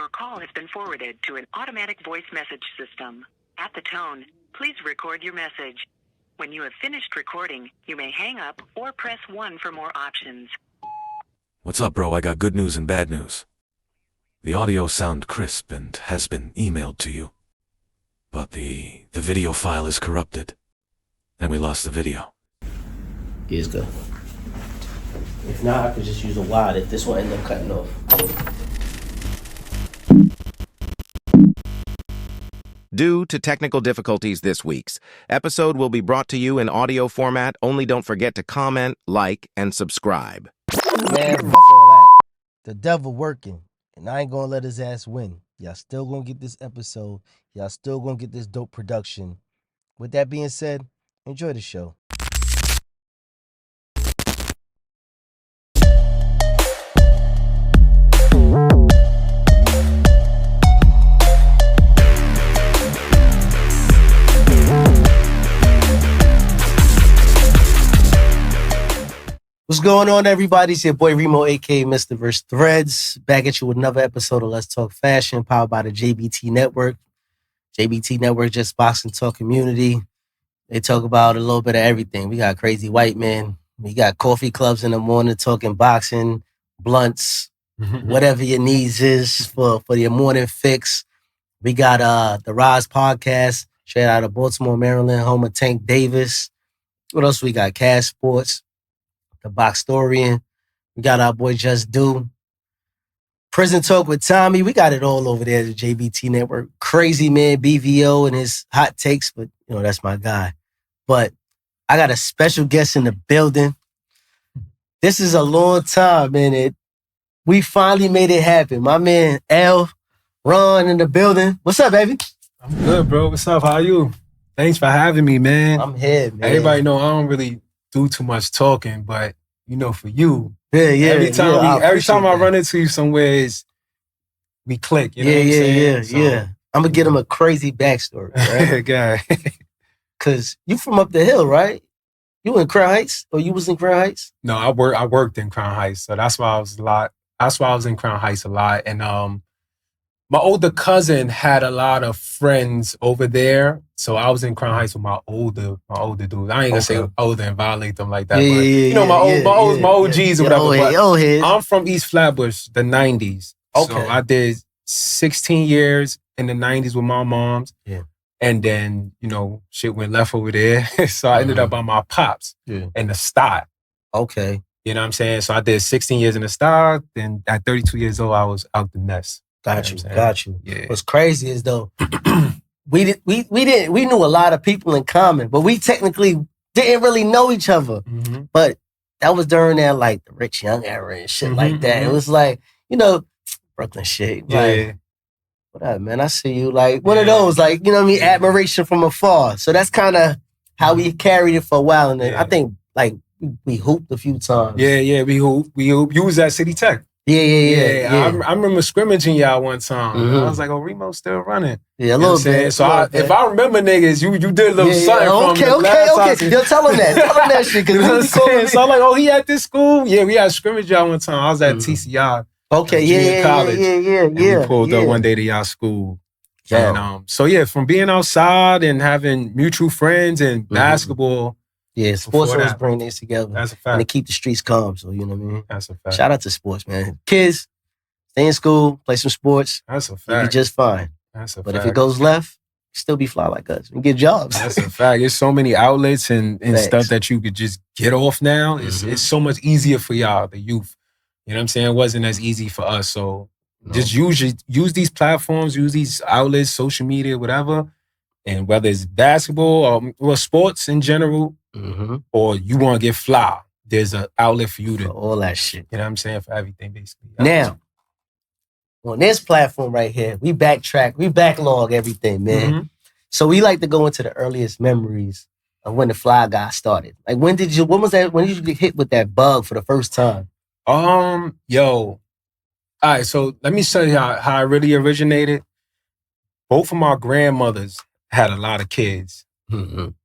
Your call has been forwarded to an automatic voice message system. At the tone, please record your message. When you have finished recording, you may hang up or press 1 for more options. What's up, bro? I got good news and bad news. The audio sound crisp and has been emailed to you. But the video file is corrupted. And we lost the video. It's good. If not, I could just use a wide if this one end up cutting off. Due to technical difficulties this week's episode will be brought to you in audio format. Only don't forget to comment, like, and subscribe. Man, fuck all that. The devil working, and I ain't gonna let his ass win. Y'all still gonna get this episode. Y'all still gonna get this dope production. With that being said, enjoy the show. What's going on, everybody? It's your boy Remo, aka Mr. Verse Threads, back at you with another episode of Let's Talk Fashion, powered by the JBT Network. JBT Network, just boxing talk community. They talk about a little bit of everything. We got crazy white men. We got coffee clubs in the morning talking boxing, blunts, whatever your needs is for your morning fix. We got the Rise podcast, straight out of Baltimore, Maryland, home of Tank Davis. What else we got? Cash Sports. The Boxtorian. We got our boy Just Do. Prison Talk with Tommy. We got it all over there at the JBT Network. Crazy man, BVO and his hot takes, but you know, that's my guy. But I got a special guest in the building. This is a long time, man. We finally made it happen. My man L, Ron in the building. What's up, baby? I'm good, bro. What's up? How are you? Thanks for having me, man. I'm here, man. Everybody know I don't really do too much talking, but you know, for you, every time I run into you somewhere, we click. You know what I'm saying? Yeah. I'm gonna get him a crazy backstory, right? Guy. Cause you from up the hill, right? You in Crown Heights, or you was in Crown Heights? No, I worked in Crown Heights, so that's why I was in Crown Heights a lot. And my older cousin had a lot of friends over there, so I was in Crown Heights with my older dudes. I ain't gonna say older and violate them like that, but my OGs or whatever. I'm from East Flatbush, the 90s. Okay. So I did 16 years in the 90s with my moms. Yeah. And then, you know, shit went left over there. So I ended up on my pops in the Stott. Okay. You know what I'm saying? So I did 16 years in the Stott. Then at 32 years old, I was out the nest. Got you. Yeah. What's crazy is though, we knew a lot of people in common, but we technically didn't really know each other. Mm-hmm. But that was during that like the Rich Young era and shit like that. It was like, you know, Brooklyn shit. Like, what up, man? I see you. Like one of those, like, you know what I mean? Admiration from afar. So that's kind of how we carried it for a while. And then I think like we hooped a few times. Yeah, we hooped. You was at City Tech. Yeah. I remember scrimmaging y'all one time. I was like, oh, Remo's still running. Yeah, a little bit. So if I remember niggas, you did a little something from the last time. Yo, tell him that shit. You know what I'm saying? So I'm like, oh, he at this school? Yeah, we had scrimmage y'all one time. I was at TCI. Okay, college. Yeah. We pulled up one day to y'all school. And from being outside and having mutual friends and basketball. Yeah, sports always bring these together. That's a fact. And to keep the streets calm, so you know what I mean? That's a fact. Shout out to sports, man. Kids, stay in school, play some sports. That's a fact. You'll be just fine. That's a fact. But if it goes left, still be fly like us and get jobs. That's a fact. There's so many outlets and stuff that you could just get off now. It's so much easier for y'all, the youth. You know what I'm saying? It wasn't as easy for us. So just use these platforms, use these outlets, social media, whatever. And whether it's basketball or sports in general, or you want to get fly, there's an outlet for you to all that shit. You know what I'm saying? For everything, basically. Now, on this platform right here, we backtrack, we backlog everything, man. So we like to go into the earliest memories of when the fly guy started. Like when did you get hit with that bug for the first time? All right, so let me tell you how it really originated. Both of my grandmothers had a lot of kids.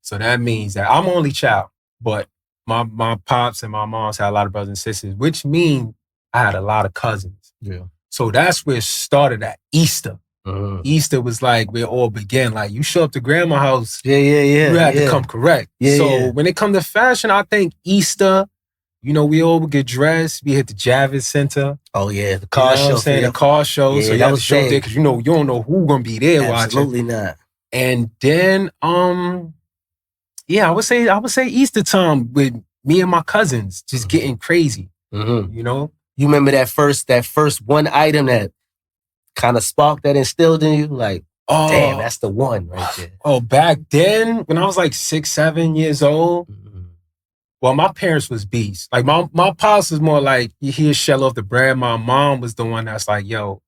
So that means that I'm only child, but my pops and my moms had a lot of brothers and sisters, which means I had a lot of cousins. Yeah. So that's where it started at Easter. Easter was like where it all began. Like you show up to grandma's house, you had to come correct. So when it comes to fashion, I think Easter, you know, we all would get dressed. We hit the Javits Center. Oh yeah, the car show. The car show. Yeah, so you have to show there because you know you don't know who's gonna be there watching. Absolutely not. And then I would say Easter time with me and my cousins just getting crazy. You know? You remember that first one item that kind of sparked that instilled in you? Like, damn, that's the one right there. Oh, back then, when I was like 6, 7 years old, well, my parents was beasts. Like my pops was more like, you hear shell off the brand. My mom was the one that's like, yo,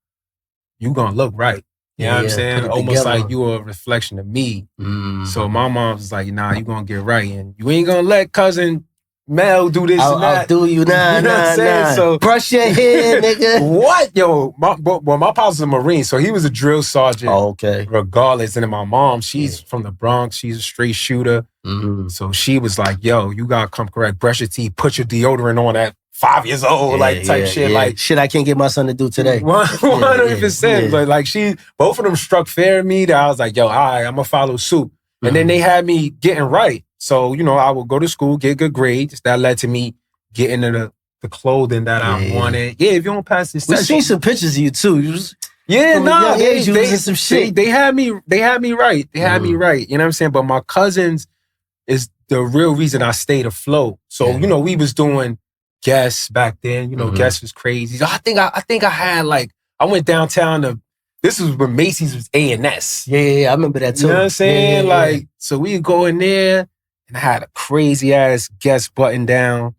you gonna look right. You know what I'm saying? Almost like you are a reflection of me. So my mom was like, nah, you gonna get right. And you ain't gonna let cousin Mel do this and that. I'll do you, nah. So brush your hair, nigga. What? Yo, my pops was a Marine, so he was a drill sergeant. Oh, okay. Regardless. And then my mom, she's from the Bronx. She's a straight shooter. So she was like, yo, you gotta come correct. Brush your teeth, put your deodorant on at 5 years old, type shit. Like shit I can't get my son to do today. 100%. But like both of them struck fair at me that I was like, yo, all right, I'm gonna follow suit. And then they had me getting right. So, you know, I would go to school, get good grades. That led to me getting into the clothing that I wanted. Yeah, if you don't pass this test. We seen some pictures of you too. They some shit. They had me right. They had me right. You know what I'm saying? But my cousins is the real reason I stayed afloat. So, you know, we was doing Guess back then. You know, Guess was crazy. So I think I had like, I went downtown to, this was when Macy's was A&S. Yeah, I remember that too. You know what I'm saying? Like, so we would go in there and I had a crazy ass Guess button down,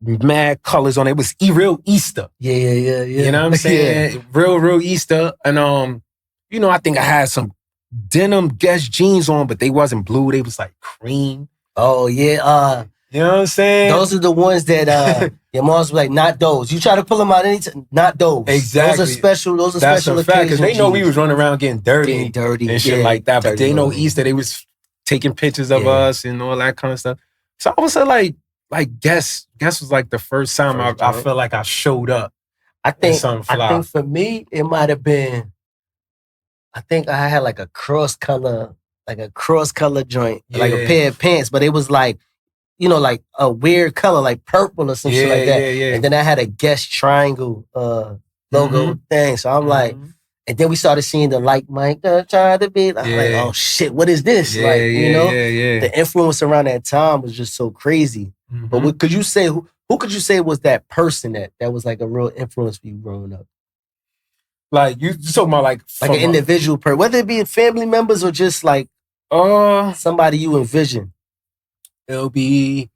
mad colors on it. It was real Easter. Yeah. You know what I'm saying? Real Easter. And you know, I think I had some denim Guess jeans on, but they wasn't blue. They was like cream. Oh yeah. You know what I'm saying? Those are the ones that your mom's was like, not those. You try to pull them out anytime, not those. Exactly. Those are special. Those are That's special a fact, because occasions. they know we was running around getting dirty and shit like that. But they know Easter, they was taking pictures of us and all that kind of stuff. So I was like Guess was like the first time I felt like I showed up. I think for me, it might have been, I think I had like a cross color joint, like a pair of pants, but it was like, you know, like a weird color, like purple or some shit like that. And then I had a Guess triangle logo thing. So I'm like, and then we started seeing the like Mike try to be. I'm like, oh shit, what is this? Like, you know, the influence around that time was just so crazy. But what could you say? Who could you say was that person that was like a real influence for you growing up? Like you talking about like an individual person, whether it be family members or just like somebody you envision. It'll be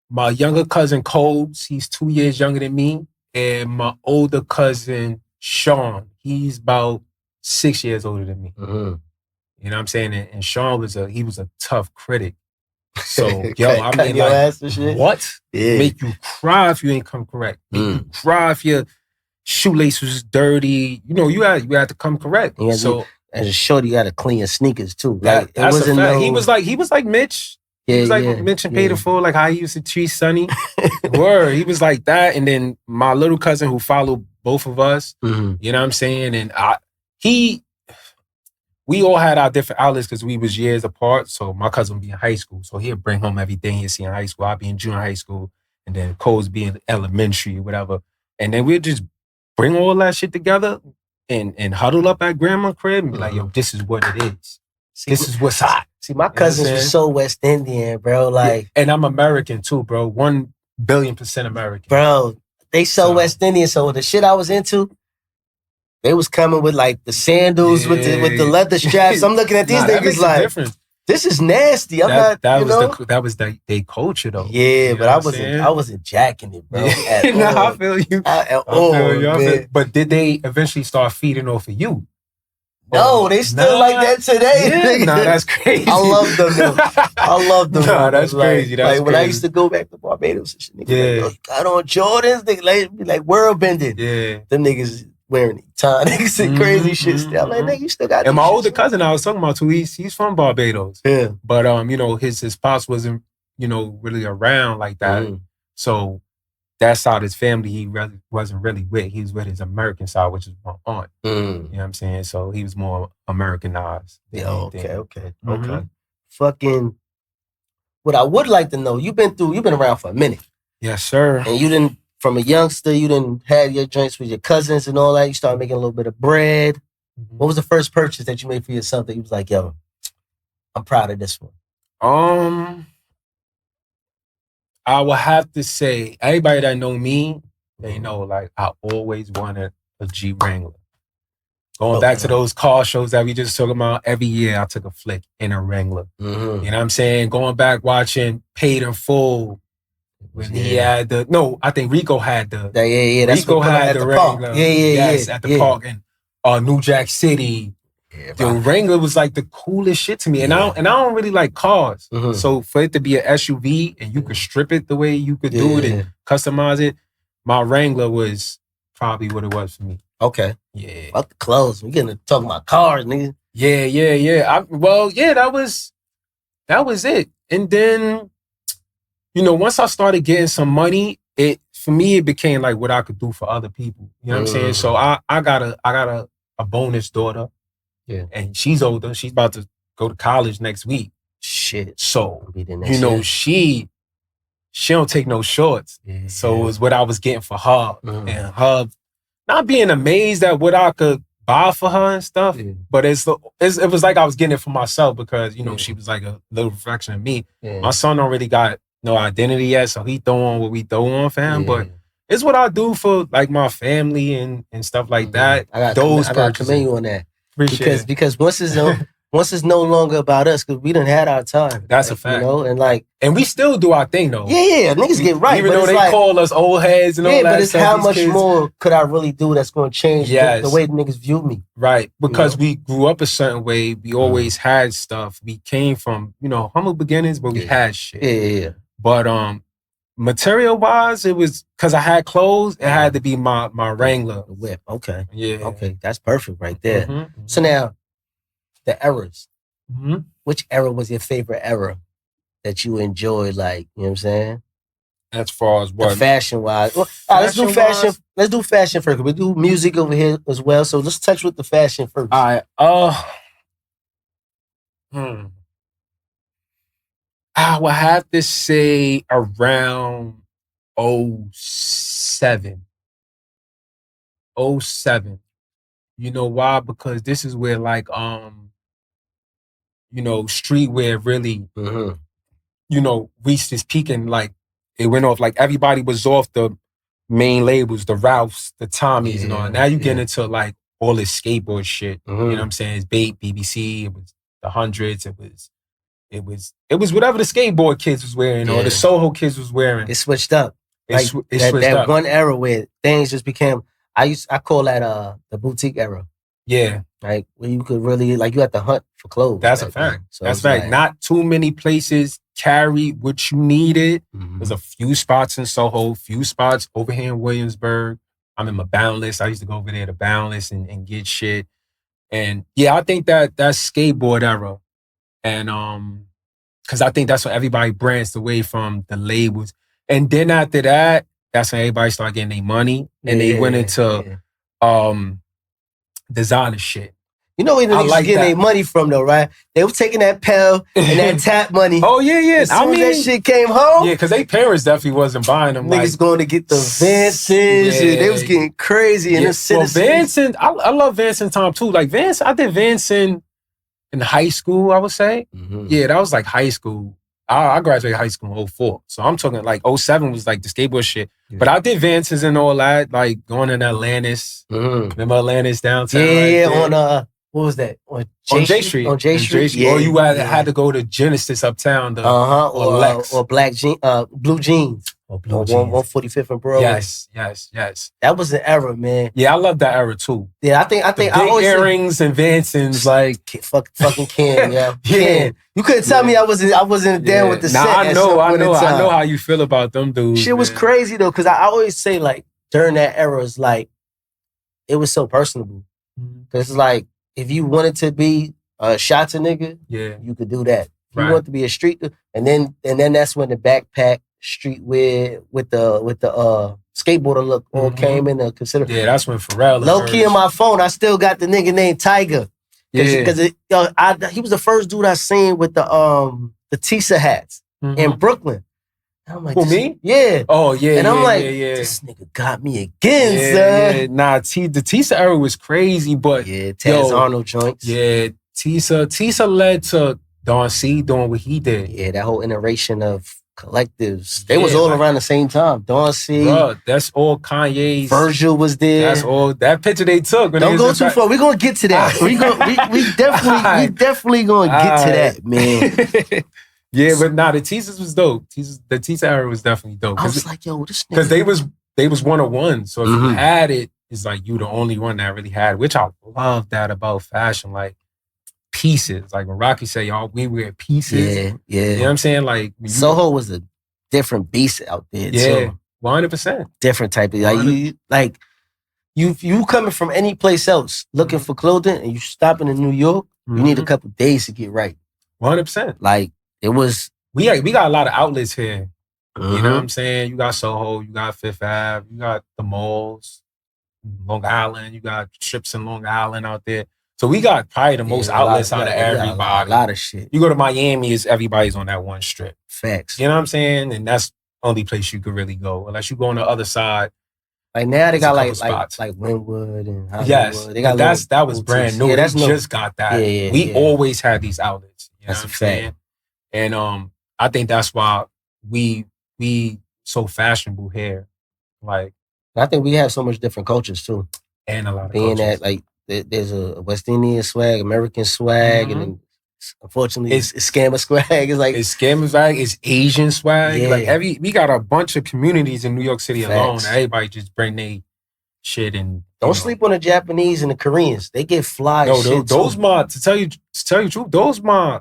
my younger cousin Coles. He's 2 years younger than me, and my older cousin Sean. He's about 6 years older than me. You know what I'm saying? And Sean was a tough critic. So yo, I mean, like, what? Make you cry if you ain't come correct. Make you cry if your shoelace was dirty. You know, you had to come correct. So as a shorty, you got to clean your sneakers too. Like that's a fact. He was like Mitch. He was like Mitch and Paid-in-Full, like how he used to treat Sonny. Word, he was like that. And then my little cousin who followed both of us, you know what I'm saying? And we all had our different outlets because we was years apart. So my cousin would be in high school. So he'd bring home everything he'd see in high school. I'd be in junior high school. And then Cole's be in elementary, whatever. And then we'd just bring all that shit together and huddle up at grandma's crib and be like, yo, this is what it is. This is what's hot. See, my cousins were so West Indian, bro. Like, and I'm American too, bro. 1 billion% American. Bro, they so West Indian. So the shit I was into, they was coming with like the sandals with the leather straps. I'm looking at these niggas like, this is nasty. That was their culture though. Yeah, but I wasn't jacking it, bro. I feel you. Man. But did they eventually start feeding off of you? No, they still like that today. Yeah, that's crazy. I love them. Nah, that's crazy. That's like when I used to go back to Barbados and shit, niggas like, you got on Jordans, nigga, like world bending. Yeah. Them niggas wearing niggas and crazy shit still. I'm like, nigga, you still got. And my older cousin I was talking about too, he's from Barbados. Yeah. But you know, his pops wasn't, you know, really around like that. So that side of his family, he really wasn't really with. He was with his American side, which is my aunt. You know what I'm saying? So he was more Americanized. Yeah, okay. Mhm. Fucking, what I would like to know, you've been around for a minute. Yes, sir. And you didn't, from a youngster, you didn't have your joints with your cousins and all that. You started making a little bit of bread. What was the first purchase that you made for yourself that you was like, yo, I'm proud of this one? I would have to say, everybody that know me, they know, like, I always wanted a G Wrangler. Going back to those car shows that we just talking about, every year I took a flick in a Wrangler. You know what I'm saying? Going back watching Paid in Full, when he had I think Rico had the Rico had the Wrangler. At the park in New Jack City. The Wrangler was like the coolest shit to me. And I don't really like cars. So for it to be an SUV and you could strip it the way you could do it and customize it, my Wrangler was probably what it was for me. Okay. Yeah. Fuck the clothes. We getting to talk about cars, nigga. Yeah. That was it. And then, once I started getting some money, for me it became like what I could do for other people. You know what I'm saying? So I got a bonus daughter. Yeah. And she's older. She's about to go to college next week. Shit. So, she don't take no shorts. So it was what I was getting for her. And her not being amazed at what I could buy for her and stuff. But it was like I was getting it for myself because, she was like a little reflection of me. My son already got no identity yet, so he throw on what we throw on for him. But it's what I do for like my family and stuff like that. I gotta commend you on that. Because once it's no longer about us, because we done had our time. That's a fact. And we still do our thing though. Yeah, niggas get right. Even though they call us old heads and all that. Yeah, but it's stuff, how much kids, more could I really do that's going to change the way niggas view me. Right. Because we grew up a certain way. We always had stuff. We came from, humble beginnings, but we had shit. Yeah. But material wise, it was because I had clothes, it had to be my Wrangler. The whip. Okay. Yeah. Okay. That's perfect right there. So now, the eras. Which era was your favorite era that you enjoyed? Like, you know what I'm saying? As far as what? Fashion wise. Well, let's do fashion. Let's do fashion first. We do music over here as well. So let's touch with the fashion first. All right. I would have to say around 07. 07. You know why? Because this is where like streetwear really reached its peak and like it went off. Like everybody was off the main labels, the Ralphs, the Tommies and all. Now you get into like all this skateboard shit. You know what I'm saying? It's Bait, BBC, it was the Hundreds, it was whatever the skateboard kids was wearing or the Soho kids was wearing. It switched up. It switched up. One era where things just became, I call that the boutique era. Yeah. Like where you could really, like you had to hunt for clothes. That's a fact. So that's fact. Like, not too many places carry what you needed. There's a few spots in Soho, few spots over here in Williamsburg. I'm in my Boundless. I used to go over there to Boundless and get shit. And yeah, I think that skateboard era. And because I think that's when everybody branched away from the labels. And then after that, that's when everybody started getting their money and they went into designer shit. You know where the niggas like getting their money from though, right? They were taking that Pell and that tap money. Oh yeah. As soon as that shit came home. Yeah, because their parents definitely wasn't buying them. Niggas going to get the Vansons and they was getting crazy in the city. Well, Vanson, I love Vanson time too. Like Vance, I did Vanson in high school, I would say. Yeah, that was like high school. I graduated high school in 04. So I'm talking like 07 was like the skateboard shit. Yeah. But I did Vances and all that, like going in Atlantis. Remember Atlantis downtown? Yeah, on what was that? On J Street. On J Street. Yeah, or you had to go to Genesis uptown or Lex. Or blue jeans. Or blue jeans. 145th and Broadway. Yes. That was an era, man. Yeah, I love that era too. Yeah, I think big I always earrings and Vansons, like fucking Ken, yeah. Ken. You couldn't tell me I wasn't down with the set. I know how you feel about them dudes. Shit was crazy though, because I always say like during that era, it's like it was so personable. Because it's like if you wanted to be a shots nigga, you could do that. If you want to be a street, and then that's when the backpack streetwear with the skateboarder look all came into consideration. Yeah, that's when Pharrell. Low key on my phone, I still got the nigga named Tyga. Because he was the first dude I seen with the Tisa hats in Brooklyn. And I'm like, who, me? Yeah. Oh, yeah. And I'm like, yeah. this nigga got me again, son. Yeah. Nah, the Tisa era was crazy, but yeah, Taz Arnold joints. Yeah, Tisa led to Don C doing what he did. Yeah, that whole iteration of collectives. They was all around the same time. Don C. Bro, that's all Kanye's. Virgil was there. That's all that picture they took. When Don't go too far. We're gonna get to that. we definitely gonna get to that, man. Yeah, but nah, the Tisas was dope. The Tisa era was definitely dope. I was like, yo, this nigga. Because they was one of one. So if you had it, it's like you the only one that really had it, which I love that about fashion. Like pieces. Like when Rocky said, y'all, we wear pieces. Yeah. You know what I'm saying? Like Soho was a different beast out there too. 100%. Different type of you coming from any place else looking for clothing and you stopping in New York, you need a couple days to get right. 100%. Like it was we got a lot of outlets here. You know what I'm saying? You got Soho, you got Fifth Ave, you got the malls, Long Island, you got strips in Long Island out there. So we got probably the most outlets out of everybody. A lot of shit. You go to Miami, everybody's on that one strip. Facts. You know what I'm saying? And that's the only place you could really go. Unless you go on the other side. Like now they got like Wynwood and Hollywood. Yes, they got that was brand new. Yeah, we just got that. We always had these outlets. You know what I'm saying? And I think that's why we so fashionable here. Like I think we have so much different cultures too. And a lot of being cultures. that like there's a West Indian swag, American swag, and then unfortunately it's scammer swag. It's like it's scammer swag, it's Asian swag. Yeah. Like we got a bunch of communities in New York City alone. Everybody just bring their shit and don't sleep on the Japanese and the Koreans. They get fly. No, shit those too. to tell you the truth, those my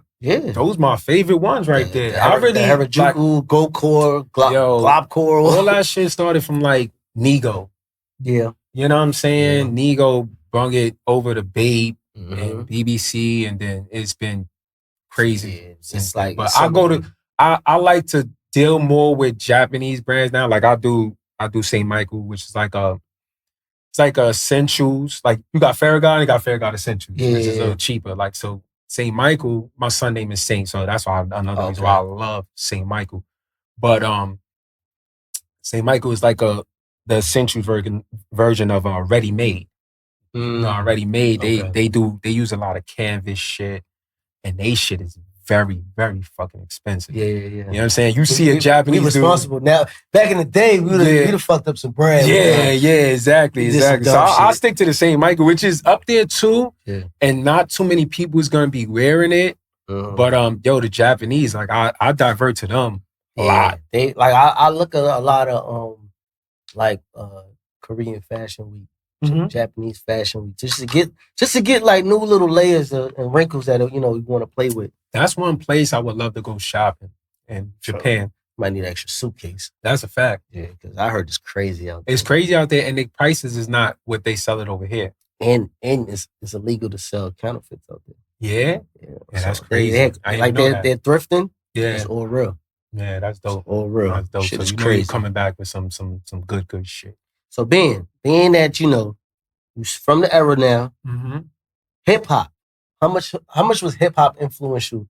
favorite ones right there. I really Harajuku, Gokor, Globcore. All that shit started from like Nego. Yeah. You know what I'm saying? Yeah. Nego brung it over to Babe and BBC, and then it's been crazy. It's like, but I like to deal more with Japanese brands now. Like I do St. Michael, which is like it's like essentials. Like you got Farragon, you got Farragon Essentials, which is a little cheaper. Like so St. Michael, my son name is Saint, so that's why another reason why I love St. Michael. But St. Michael is like the essential version of Ready Made. Ready Made, they use a lot of canvas shit, and they shit is very, very fucking expensive. Yeah. You know what I'm saying? You see a Japanese dude. We responsible. Now, back in the day, we would have fucked up some brands. Yeah, exactly. So I'll stick to the St. Michael, which is up there too, and not too many people is gonna be wearing it. But the Japanese, like I divert to them a lot. They like I look at a lot of Korean fashion week. Japanese fashion week, just to get like new little layers and wrinkles that you want to play with. That's one place I would love to go shopping in Japan. Might need an extra suitcase. That's a fact. Yeah, because I heard it's crazy out there. It's crazy out there, and the prices is not what they sell it over here. And it's illegal to sell counterfeits out there. Yeah, that's crazy. They're thrifting. Yeah, it's all real. Yeah, that's dope. It's all real. That's dope. Shit so is crazy. You're coming back with some good shit. So being that you're from the era now, hip hop. How much was hip hop influential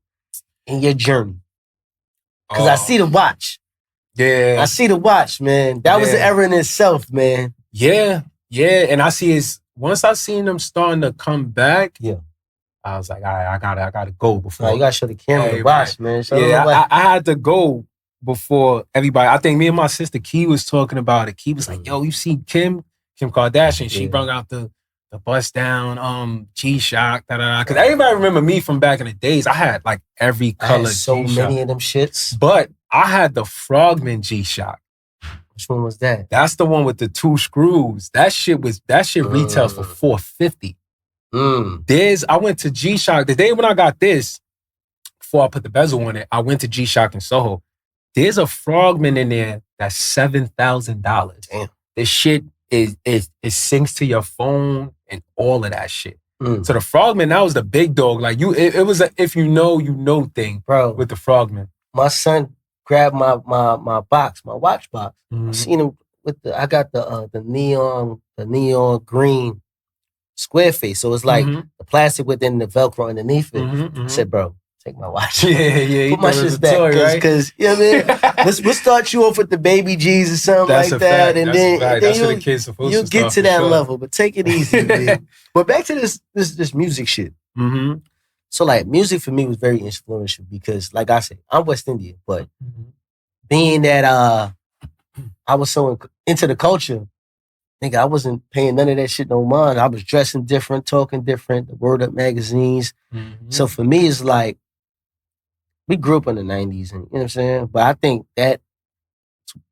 in your journey? Because I see the watch. Yeah, I see the watch, man. That was the era in itself, man. Yeah, and I see once I seen them starting to come back. Yeah, I was like, all right, I gotta go before. You gotta show the camera the watch, man. I had to go before everybody. I think me and my sister Key was talking about it. Key was like, yo, you see Kim Kardashian? She brought out the bust down G-Shock, because everybody remember me from back in the days. I had like every color. So G-Shock. Many of them shits. But I had the Frogman G-Shock. Which one was that? That's the one with the 2 screws. That shit retails for $450. I went to G-Shock the day when I got this. Before I put the bezel on it, I went to G-Shock in Soho. There's a Frogman in there that's $7,000. Damn. This shit it syncs to your phone and all of that shit. So the Frogman, that was the big dog. Like it was a if you know thing, bro. With the Frogman. My son grabbed my watch box. Mhm. I seen him I got the neon green square face. So it's like Mhm. the plastic within the Velcro underneath it. Mhm, I mhm. said, bro, take my watch. Yeah. Put my shit back. Toy, right? Cause you know what I mean? We'll start you off with the baby G's or something That's like a that. fact. And That's a then, fact. and That's then what the kid's supposed you'll to get start to for that sure. level, but take it easy, man. But back to this music shit. Mm-hmm. So like music for me was very influential because like I said, I'm West Indian, but being that I was so into the culture, nigga, I wasn't paying none of that shit no mind. I was dressing different, talking different, the Word Up magazines. Mm-hmm. So for me, it's like, we grew up in the 90s, and you know what I'm saying? But I think that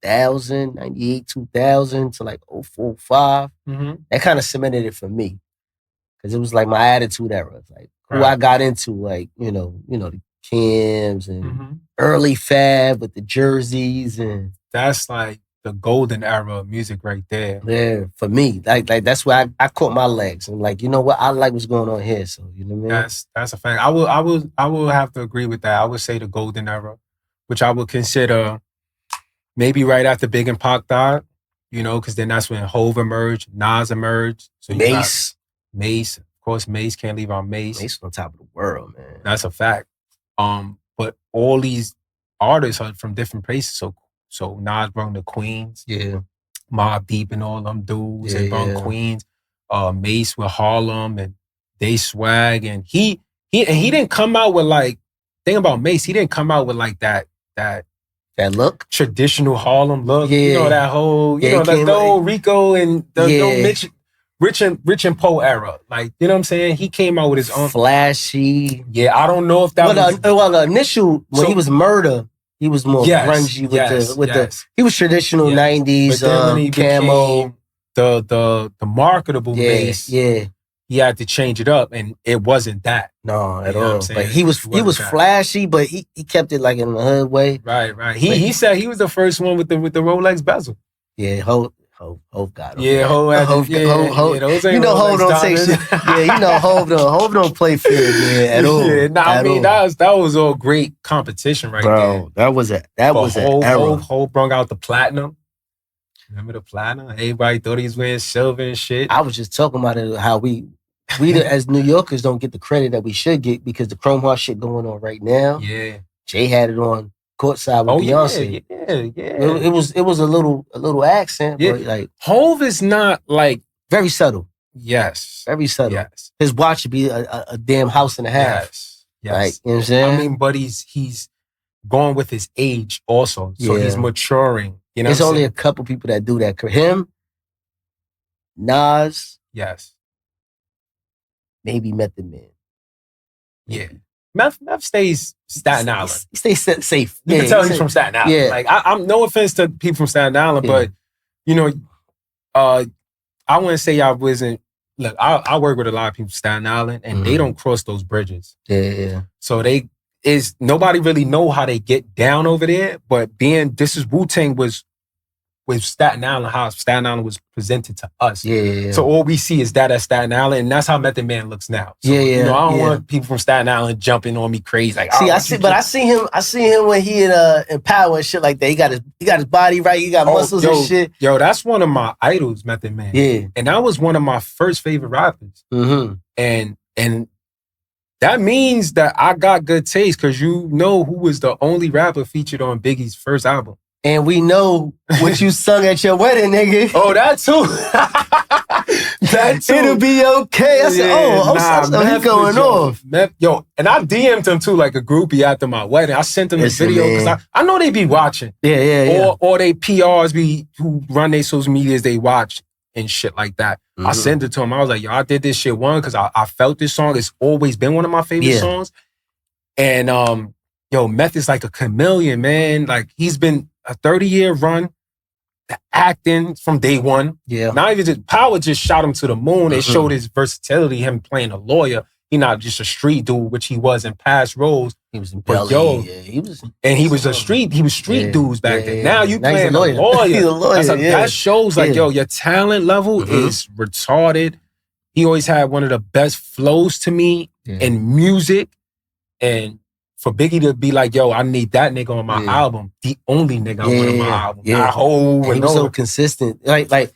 2000, 98, 2000 to like 04, 05, Mm-hmm. that kind of cemented it for me. Because it was like my attitude era. Like who Right. I got into, like, you know, the Kims and Mm-hmm. early Fab with the jerseys and That's like the golden era of music right there. yeah, for me. Like that's where I caught my legs. And like, you know what? I like what's going on here. So you know what I mean? That's a fact. I will have to agree with that. I would say the golden era, which I would consider maybe right after Big and Pac died, you know, because then that's when Hove emerged, Nas emerged. So you got Mace. Of course, Mace, can't leave out Mace. Mace on top of the world, man. That's a fact. But all these artists are from different places. So Nas brought the Queens. Yeah. Mobb Deep and all them dudes. They brought Yeah. Queens. Mace with Harlem and they swag. And he didn't come out with like, thing about Mace, he didn't come out with like that look? traditional Harlem look. Yeah. You know, that whole, you know, the old Rico and the old Rich and Poe era. Like, you know what I'm saying? He came out with his own. Flashy. Yeah, I don't know if that was. The initial, when he was Murder, he was more grungy with the, he was traditional 90s, but then when he camo. became the marketable Mace, yeah. he had to change it up, and it wasn't that. No, at You know what all. I'm saying? But he was that. flashy, but he kept it like in the hood way. Right. He said he was the first one with the Rolex bezel. Yeah, Hove got him. Yeah, Hove. Those ain't Hove don't take shit. Yeah, you know Hove don't play fair, man, at all. Yeah, I mean that was all great competition right there. Bro, that was an era. Hove brought out the platinum. Remember the platinum? Everybody thought he was wearing silver and shit. I was just talking about it, how we as New Yorkers don't get the credit that we should get because the Chrome Heart shit going on right now. Yeah. Jay had it on courtside with Beyonce. Yeah. It was a little accent, but like Hove is not like very subtle. Yes. Very subtle. Yes. His watch should be a damn house and a half. Yes. Like, you know what I'm saying? I mean, but he's going with his age also. So he's maturing. You know, there's only a couple people that do that. Him, Nas, yes, maybe Method Man. Yeah, Meth stays Staten Island. He stays safe. You can tell he's from Staten Island. Yeah. Like I'm no offense to people from Staten Island, but you know, I wouldn't say I wasn't. Look, I work with a lot of people from Staten Island, and they don't cross those bridges. Yeah. So nobody really know how they get down over there, but this is Wu-Tang was Staten Island, how Staten Island was presented to us. Yeah. So all we see is that at Staten Island, and that's how Method Man looks now. So, you know, I don't want people from Staten Island jumping on me crazy. Like, I see him when he in Power and shit like that. He got his body right, he got muscles and shit. Yo, that's one of my idols, Method Man. Yeah. And that was one of my first favorite rappers. Mm-hmm. And that means that I got good taste because you know who was the only rapper featured on Biggie's first album. And we know what you sung at your wedding, nigga. Oh, that too. That too. It'll be okay. I said, he's going off. Yo, and I DM'd him too, like a groupie after my wedding. I sent him the video because I know they be watching. Yeah. Or they PRs who run their social medias, they watch and shit like that. Mm-hmm. I sent it to him. I was like, yo, I did this shit because I felt this song. It's always been one of my favorite songs. And yo, Meth is like a chameleon, man. Like he's been a 30-year run, the acting from day one. Yeah. Not even just Power just shot him to the moon. It showed his versatility, him playing a lawyer. He not just a street dude, which he was in past roles. He was in Belly. He was street dudes back then. Now you playing a lawyer. He's a lawyer. That shows like, yo, your talent level is retarded. He always had one of the best flows to me in music. And for Biggie to be like, yo, I need that nigga on my album, the only nigga I want on my album. Not Hov. He was so consistent. Like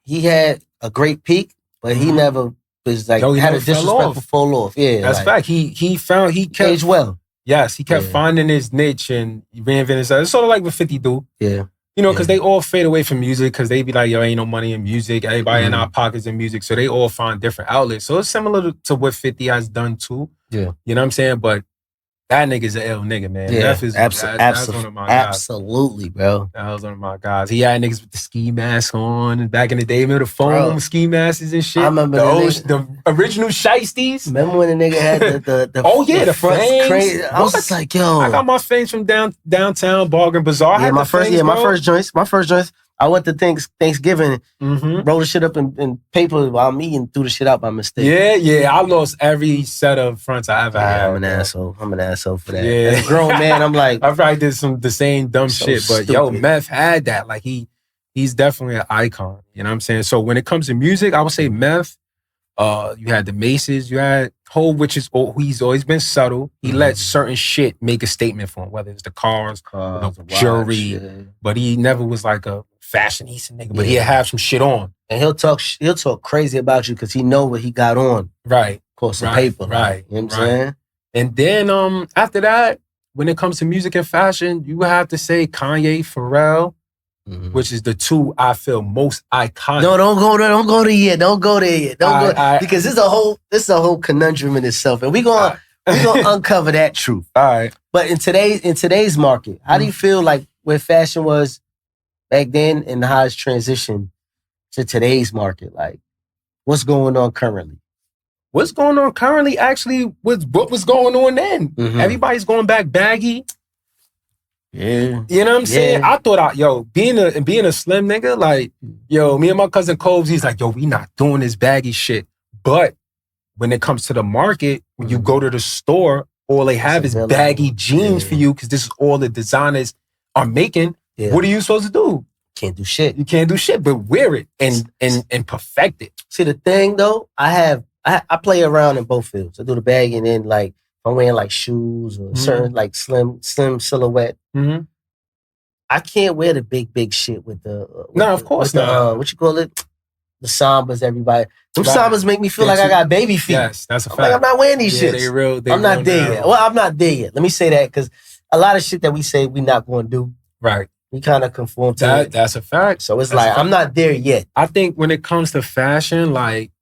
he had a great peak, but he never was like had a disrespectful fall off. Yeah, that's fact. He kept aged well. Yes, he kept finding his niche and reinventing himself. It's sort of like what 50 do. Yeah. You know, because they all fade away from music because they be like, yo, ain't no money in music. Everybody in our pockets in music. So they all find different outlets. So it's similar to what 50 has done too. Yeah. You know what I'm saying? But that nigga's an L nigga, man. Yeah, that's one of my guys. Absolutely, bro. That was one of my guys. He had niggas with the ski mask on. And back in the day, remember the foam ski masks and shit? I remember the original Shiesties. Remember when the nigga had the the front fangs? crazy? I was just like, yo. I got my fangs from downtown Bargain Bazaar. Yeah, my first joints. I went to Thanksgiving, rolled the shit up in paper while I'm eating, threw the shit out by mistake. Yeah. I lost every set of fronts I ever had. I'm an asshole for that. Yeah. As a grown man, I'm like, I probably did the same dumb shit, but stupid. yo, Meth had that. Like he's definitely an icon. You know what I'm saying? So when it comes to music, I would say Meth. You had the Maces, you had Hov, which is he's always been subtle. He let certain shit make a statement for him, whether it's the cars the jewelry, but he never was like a fashionista nigga. But he'll have some shit on, and he'll talk crazy about you because he know what he got on. Right, of course, some paper. Right, you know what I'm saying. And then after that, when it comes to music and fashion, you would have to say Kanye, Pharrell. Which is the two I feel most iconic. No, don't go there yet. Because this is a whole conundrum in itself, and we gonna uncover that truth. All right. But in today's market, how do you feel like where fashion was back then and how it's transitioned to today's market? Like, what's going on currently? What's going on currently actually was what was going on then. Everybody's going back baggy. Yeah. You know what I'm saying? I thought, being a slim nigga, like, me and my cousin Coves, he's like, we not doing this baggy shit. But when it comes to the market, when you go to the store, all they have is baggy jeans for you because this is all the designers are making. Yeah. What are you supposed to do? Can't do shit. You can't do shit, but wear it and perfect it. See, the thing though, I play around in both fields. I do the baggy and then like, I'm wearing like shoes or certain like slim silhouette. I can't wear the big shit with the of course not. What you call it? The Sambas, everybody. Them Sambas make me feel like I got baby feet. Yes, that's a fact. Like, I'm not wearing these shits. I'm not there yet. Well, I'm not there yet. Let me say that because a lot of shit that we say we not going to do. Right. We kind of conform to it. That's a fact. So it's like, I'm not there yet. I think when it comes to fashion, like,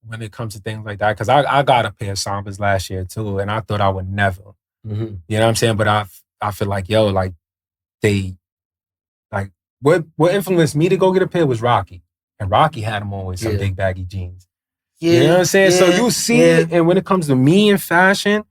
when it comes to things like that, because I got a pair of Sambas last year too, and I thought I would never. You know what I'm saying? But I feel like, what influenced me to go get a pair was Rocky. And Rocky had them on with some big baggy jeans. Yeah, you know what I'm saying? So you see it, and when it comes to me and fashion,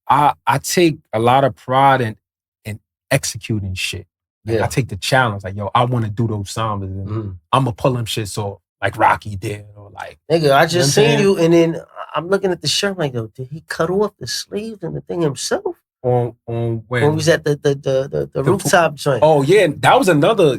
I take a lot of pride in executing shit. Like, I take the challenge, like, I want to do those Sambas, and I'm going to pull them shits off like Rocky did. Or like, nigga, I just seen you, and then I'm looking at the shirt like, did he cut off the sleeves and the thing himself? On when we was at the rooftop joint. Oh yeah, that was another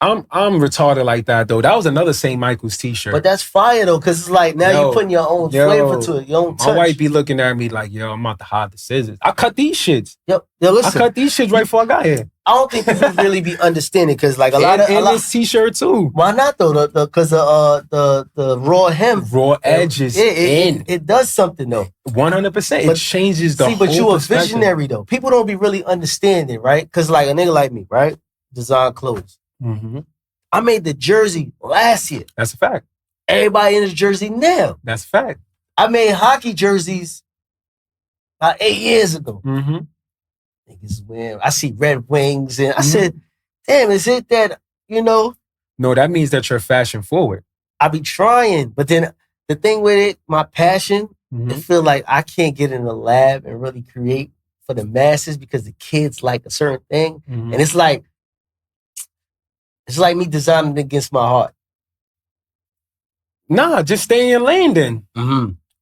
I'm retarded like that though. That was another St. Michael's t-shirt. But that's fire though, because it's like now you're putting your own flavor to it, your own touch. My wife be looking at me like, I'm about to hide the scissors. I cut these shits. Yo, listen. I cut these shits right before I got here. I don't think people really be understanding because like a lot this t-shirt too. Why not though? Because the raw hem, raw edges, it does something though. 100%. It changes the whole but you a visionary though. People don't be really understanding, right? Because like a nigga like me, right? Design clothes. I made the jersey last year. That's a fact. Everybody in the jersey now. That's a fact. I made hockey jerseys about 8 years ago. Niggas wearing, I see Red Wings, and I said, damn, is it that, No, that means that you're fashion forward. I be trying, but then the thing with it, my passion, it feel like I can't get in the lab and really create for the masses because the kids like a certain thing. And it's like me designing against my heart. Nah, just stay in your lane then.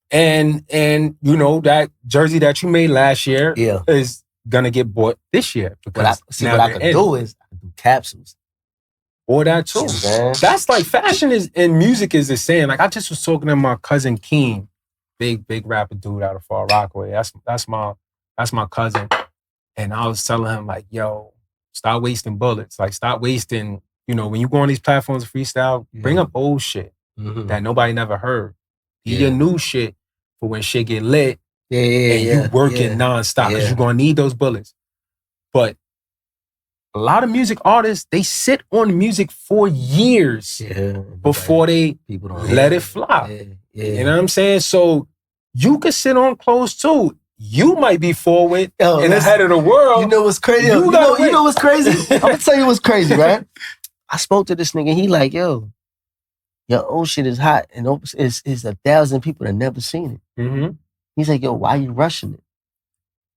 And that jersey that you made last year is gonna get bought this year. Because what I can do is I can do capsules. Or that too. That's like fashion is and music is the same. Like I just was talking to my cousin Keem big rapper dude out of Far Rockaway. That's my cousin. And I was telling him like, yo, stop wasting bullets. Like, stop wasting, when you go on these platforms of freestyle, bring up old shit that nobody never heard. Get your new shit for when shit get lit and you working nonstop because you're going to need those bullets. But a lot of music artists, they sit on music for years before they let it fly. You know what I'm saying? So you could sit on clothes too. You might be forward and ahead of the world. You know what's crazy? You know what's crazy? I'm gonna tell you what's crazy, right? I spoke to this nigga. He like, yo, your old shit is hot, and it's 1,000 people that never seen it. He's like, yo, why you rushing it?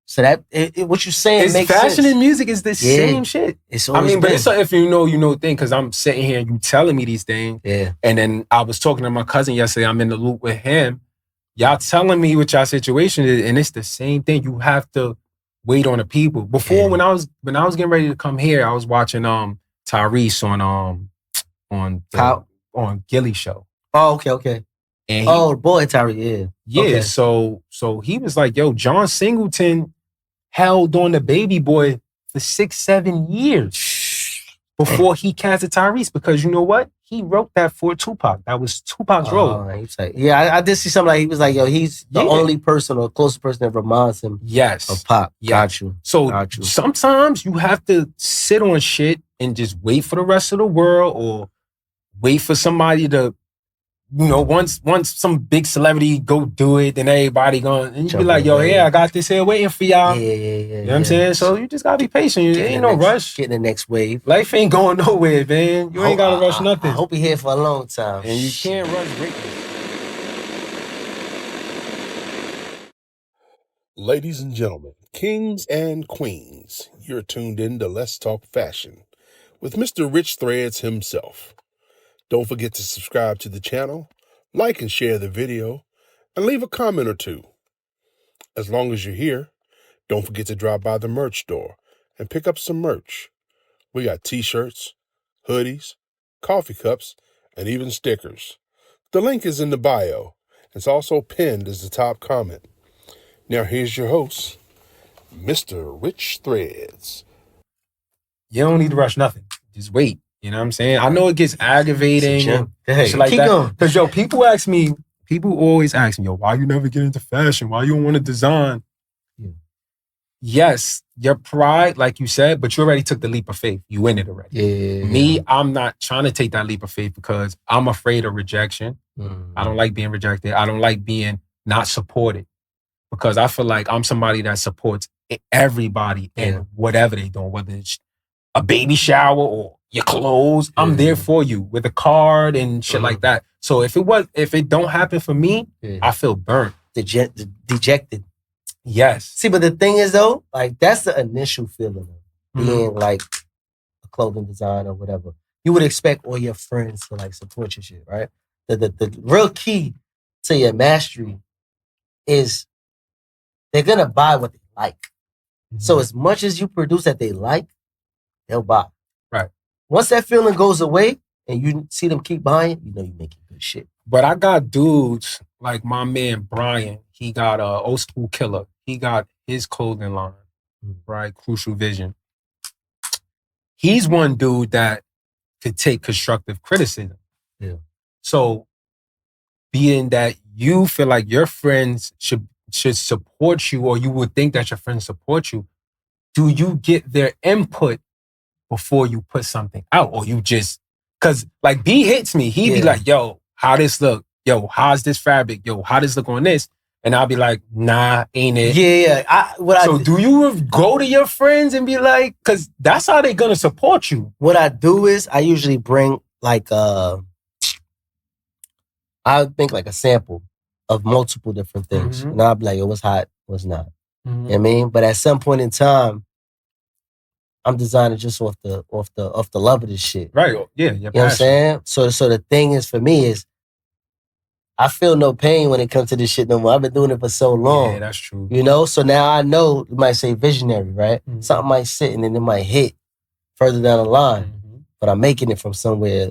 So that what you're saying makes sense. Fashion and music is the same shit. It's always but it's if you know thing, because I'm sitting here and you telling me these things. Yeah. And then I was talking to my cousin yesterday. I'm in the loop with him. Y'all telling me what y'all situation is, and it's the same thing. You have to wait on the people. Before, when I was getting ready to come here, I was watching Tyrese on Gilly Show. Oh, okay. And boy, Tyrese, yeah. Okay. So he was like, yo, John Singleton held on the Baby Boy for 6-7 years before he casted Tyrese, because you know what? He wrote that for Tupac. That was Tupac's role. Like, I did see something like he was like, yo, he's the only person or closest person that reminds him of Pac. Got you. So sometimes you have to sit on shit and just wait for the rest of the world, or wait for somebody to, once some big celebrity go do it, then everybody going, and you be like, yo, I got this here waiting for y'all. You know what I'm saying? So you just gotta be patient. Ain't no rush. Get in the next wave. Life ain't going nowhere, man. You ain't gotta rush nothing. I hope you're here for a long time. And you can't rush greatness. Ladies and gentlemen, kings and queens, you're tuned in to Let's Talk Fashion with Mr. Rich Threads himself. Don't forget to subscribe to the channel, like and share the video, and leave a comment or two. As long as you're here, don't forget to drop by the merch store and pick up some merch. We got t-shirts, hoodies, coffee cups, and even stickers. The link is in the bio. It's also pinned as the top comment. Now here's your host, Mr. Rich Threads. You don't need to rush nothing. Just wait. You know what I'm saying? I know it gets aggravating. Shit like keep going. Because, people always ask me, yo, why you never get into fashion? Why you don't want to design? Yeah. Yes, your pride, like you said, but you already took the leap of faith. You in it already. Yeah. Me, I'm not trying to take that leap of faith because I'm afraid of rejection. I don't like being rejected. I don't like being not supported, because I feel like I'm somebody that supports everybody in whatever they're doing, whether it's a baby shower or your clothes. I'm there for you with a card and shit like that. So if it don't happen for me, I feel burnt. Dejected. Yes. See, but the thing is though, like that's the initial feeling of being like a clothing designer or whatever. You would expect all your friends to like support your shit, right? The real key to your mastery is they're gonna buy what they like. So as much as you produce that they like, they'll buy. Right. Once that feeling goes away and you see them keep buying, you're making good shit. But I got dudes like my man Brian. He got Old School Killer. He got his clothing line, right? Crucial Vision. He's one dude that could take constructive criticism. Yeah. So being that you feel like your friends should support you, or you would think that your friends support you, do you get their input before you put something out? Or you just, cause like B hits me, he'd be like, yo, how this look? Yo, how's this fabric? Yo, how this look on this? And I'll be like, nah, ain't it? Yeah. Do you go to your friends and be like, cause that's how they're gonna support you. What I do is I usually bring like I think like a sample of multiple different things. And I'll be like, yo, what's hot, what's not? You know what I mean? But at some point in time, I'm designing just off the love of this shit. Right. Yeah. You know what I'm saying? So the thing is for me is I feel no pain when it comes to this shit no more. I've been doing it for so long. Yeah, that's true. So now I know, you might say visionary, right? Something might sit and then it might hit further down the line. But I'm making it from somewhere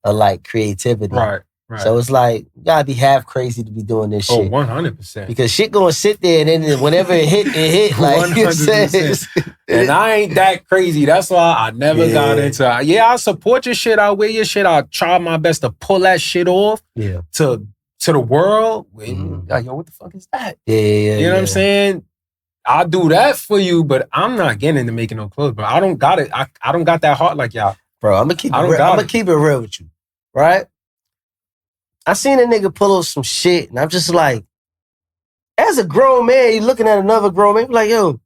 of like creativity. Right. Right. So it's like, you gotta be half crazy to be doing this shit. 100%. Because shit gonna sit there and then whenever it hit, like you said. 100%. And I ain't that crazy. That's why I never got into it. Yeah, I support your shit. I wear your shit. I try my best to pull that shit off to the world. Like, yo, what the fuck is that? Yeah. You know what I'm saying? I'll do that for you, but I'm not getting into making no clothes, bro. I don't got it. I don't got that heart like y'all. Bro, I'm gonna keep it real with you. Right? I seen a nigga pull up some shit, and I'm just like, as a grown man, you looking at another grown man, like, yo,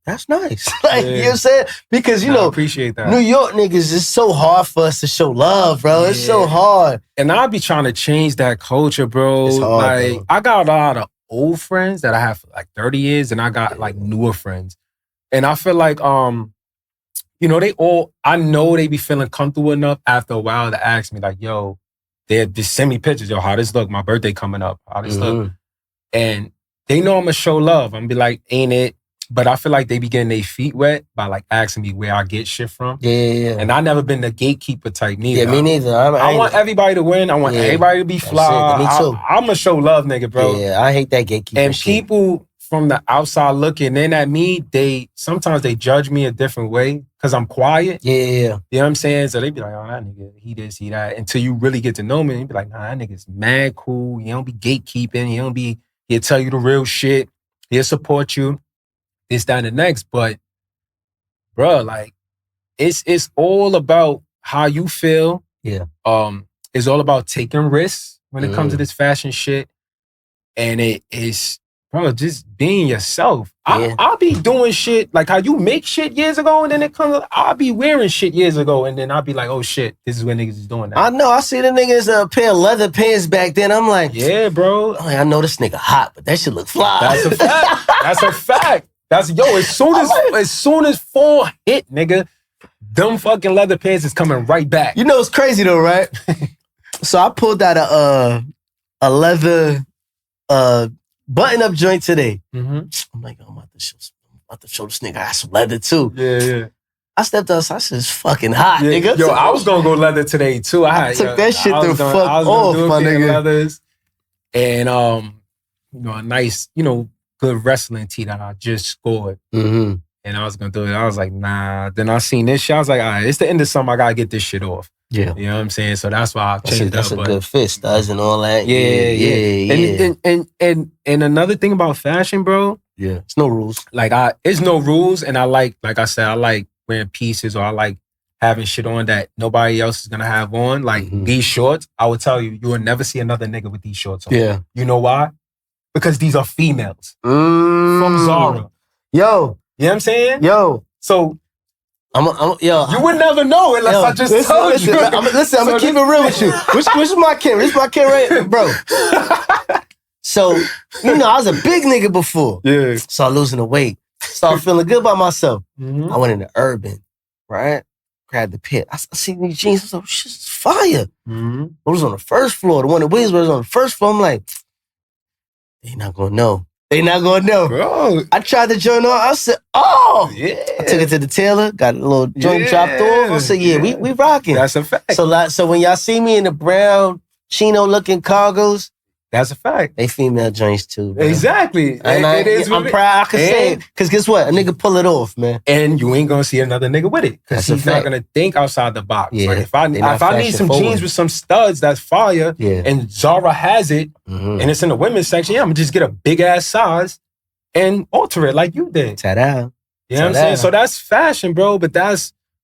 that's nice. Like, you know what I'm saying? Because, you know, I appreciate that. New York niggas, it's so hard for us to show love, bro. It's so hard. And I be trying to change that culture, bro. It's hard, like, bro. I got a lot of old friends that I have for like 30 years, and I got like newer friends. And I feel like, you know, I know they be feeling comfortable enough after a while to ask me, like, yo, they just send me pictures. Yo, how this look? My birthday coming up. How this look? And they know I'm gonna show love. I'm gonna be like, ain't it? But I feel like they be getting their feet wet by like asking me where I get shit from. Yeah. And I never been the gatekeeper type neither. Yeah, me neither. I want everybody to win. I want everybody to be fly. Me too. I'm gonna show love, nigga, bro. Yeah, I hate that gatekeeper And shit. people from the outside looking in at me, sometimes they judge me a different way because I'm quiet. Yeah. You know what I'm saying? So they be like, oh, that nigga, he this, he that. Until you really get to know me, and you be like, nah, that nigga's mad cool. He don't be gatekeeping. He'll tell you the real shit. He'll support you. This, that, and the next. But, bro, like, it's all about how you feel. Yeah. It's all about taking risks when it comes to this fashion shit. And it is, bro, just being yourself. I'll be doing shit like how you make shit years ago, and then I'll be wearing shit years ago, and then I'll be like, oh shit, this is what niggas is doing now. I know. I see the niggas pair of leather pants back then. I'm like, yeah, bro. I know this nigga hot, but that shit look fly. That's a fact. That's a fact. As soon as fall hit, nigga, them fucking leather pants is coming right back. You know what's crazy though, right? So I pulled out a leather button-up joint today. I'm like, I'm about to show this nigga I got some leather too. Yeah. I stepped outside. I said, it's fucking hot, nigga. Yo, I was gonna go leather today too. I took that shit the fuck off, my nigga. Leathers and you know, a nice, you know, good wrestling tee that I just scored. And I was gonna do it. I was like, nah. Then I seen this shit. I was like, all right, it's the end of summer. I gotta get this shit off. Yeah. You know what I'm saying? So that's why I changed it up. That's a good fit, studs and all that. Yeah. And another thing about fashion, bro. Yeah. It's no rules. Like it's no rules. And I like I said, I like wearing pieces, or I like having shit on that nobody else is gonna have on. Like these shorts, I would tell you, you will never see another nigga with these shorts on. Yeah. You know why? Because these are females from Zara. Yo. You know what I'm saying? Yo. So yo. You would never know unless I just told you. I'm gonna keep it real with you. Which is my camera? This is my camera right, bro. So, you know, I was a big nigga before. Yeah. Started losing the weight. Started feeling good about myself. I went into Urban, right? Grabbed the pit. I seen these jeans. I was like, shit's fire. It was on the first floor. The one at Williamsburg was on the first floor. I'm like, they not gonna know. They not gonna know. Bro. I tried to join on. I said, oh. Yeah. I took it to the tailor, got a little joint chopped off. I said, yeah, we rocking. That's a fact. So when y'all see me in the brown chino looking cargos, that's a fact. They female joints too, bro. Exactly. And I'm proud I can say it. Because guess what? A nigga pull it off, man. And you ain't gonna see another nigga with it. Because he's not gonna think outside the box. Yeah. Like if I need some jeans with some studs that's fire, and Zara has it, and it's in the women's section, I'm gonna just get a big ass size and alter it like you did. Ta-da. You know what I'm saying? So that's fashion, bro. But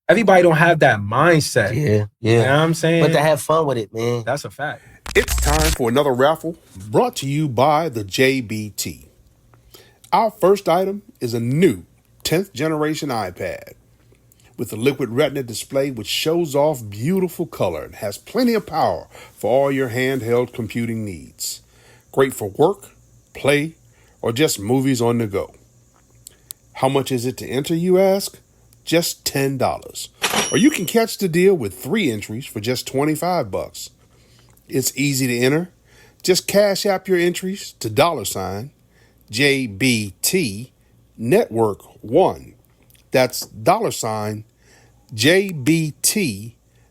everybody don't have that mindset. Yeah. You know what I'm saying? But to have fun with it, man. That's a fact. It's time for another raffle brought to you by the JBT. Our first item is a new 10th generation iPad with a liquid retina display which shows off beautiful color and has plenty of power for all your handheld computing needs. Great for work, play, or just movies on the go. How much is it to enter, you ask? Just $10. Or you can catch the deal with 3 entries for just $25. It's easy to enter. Just cash app your entries to $JBT Network 1. That's $JBT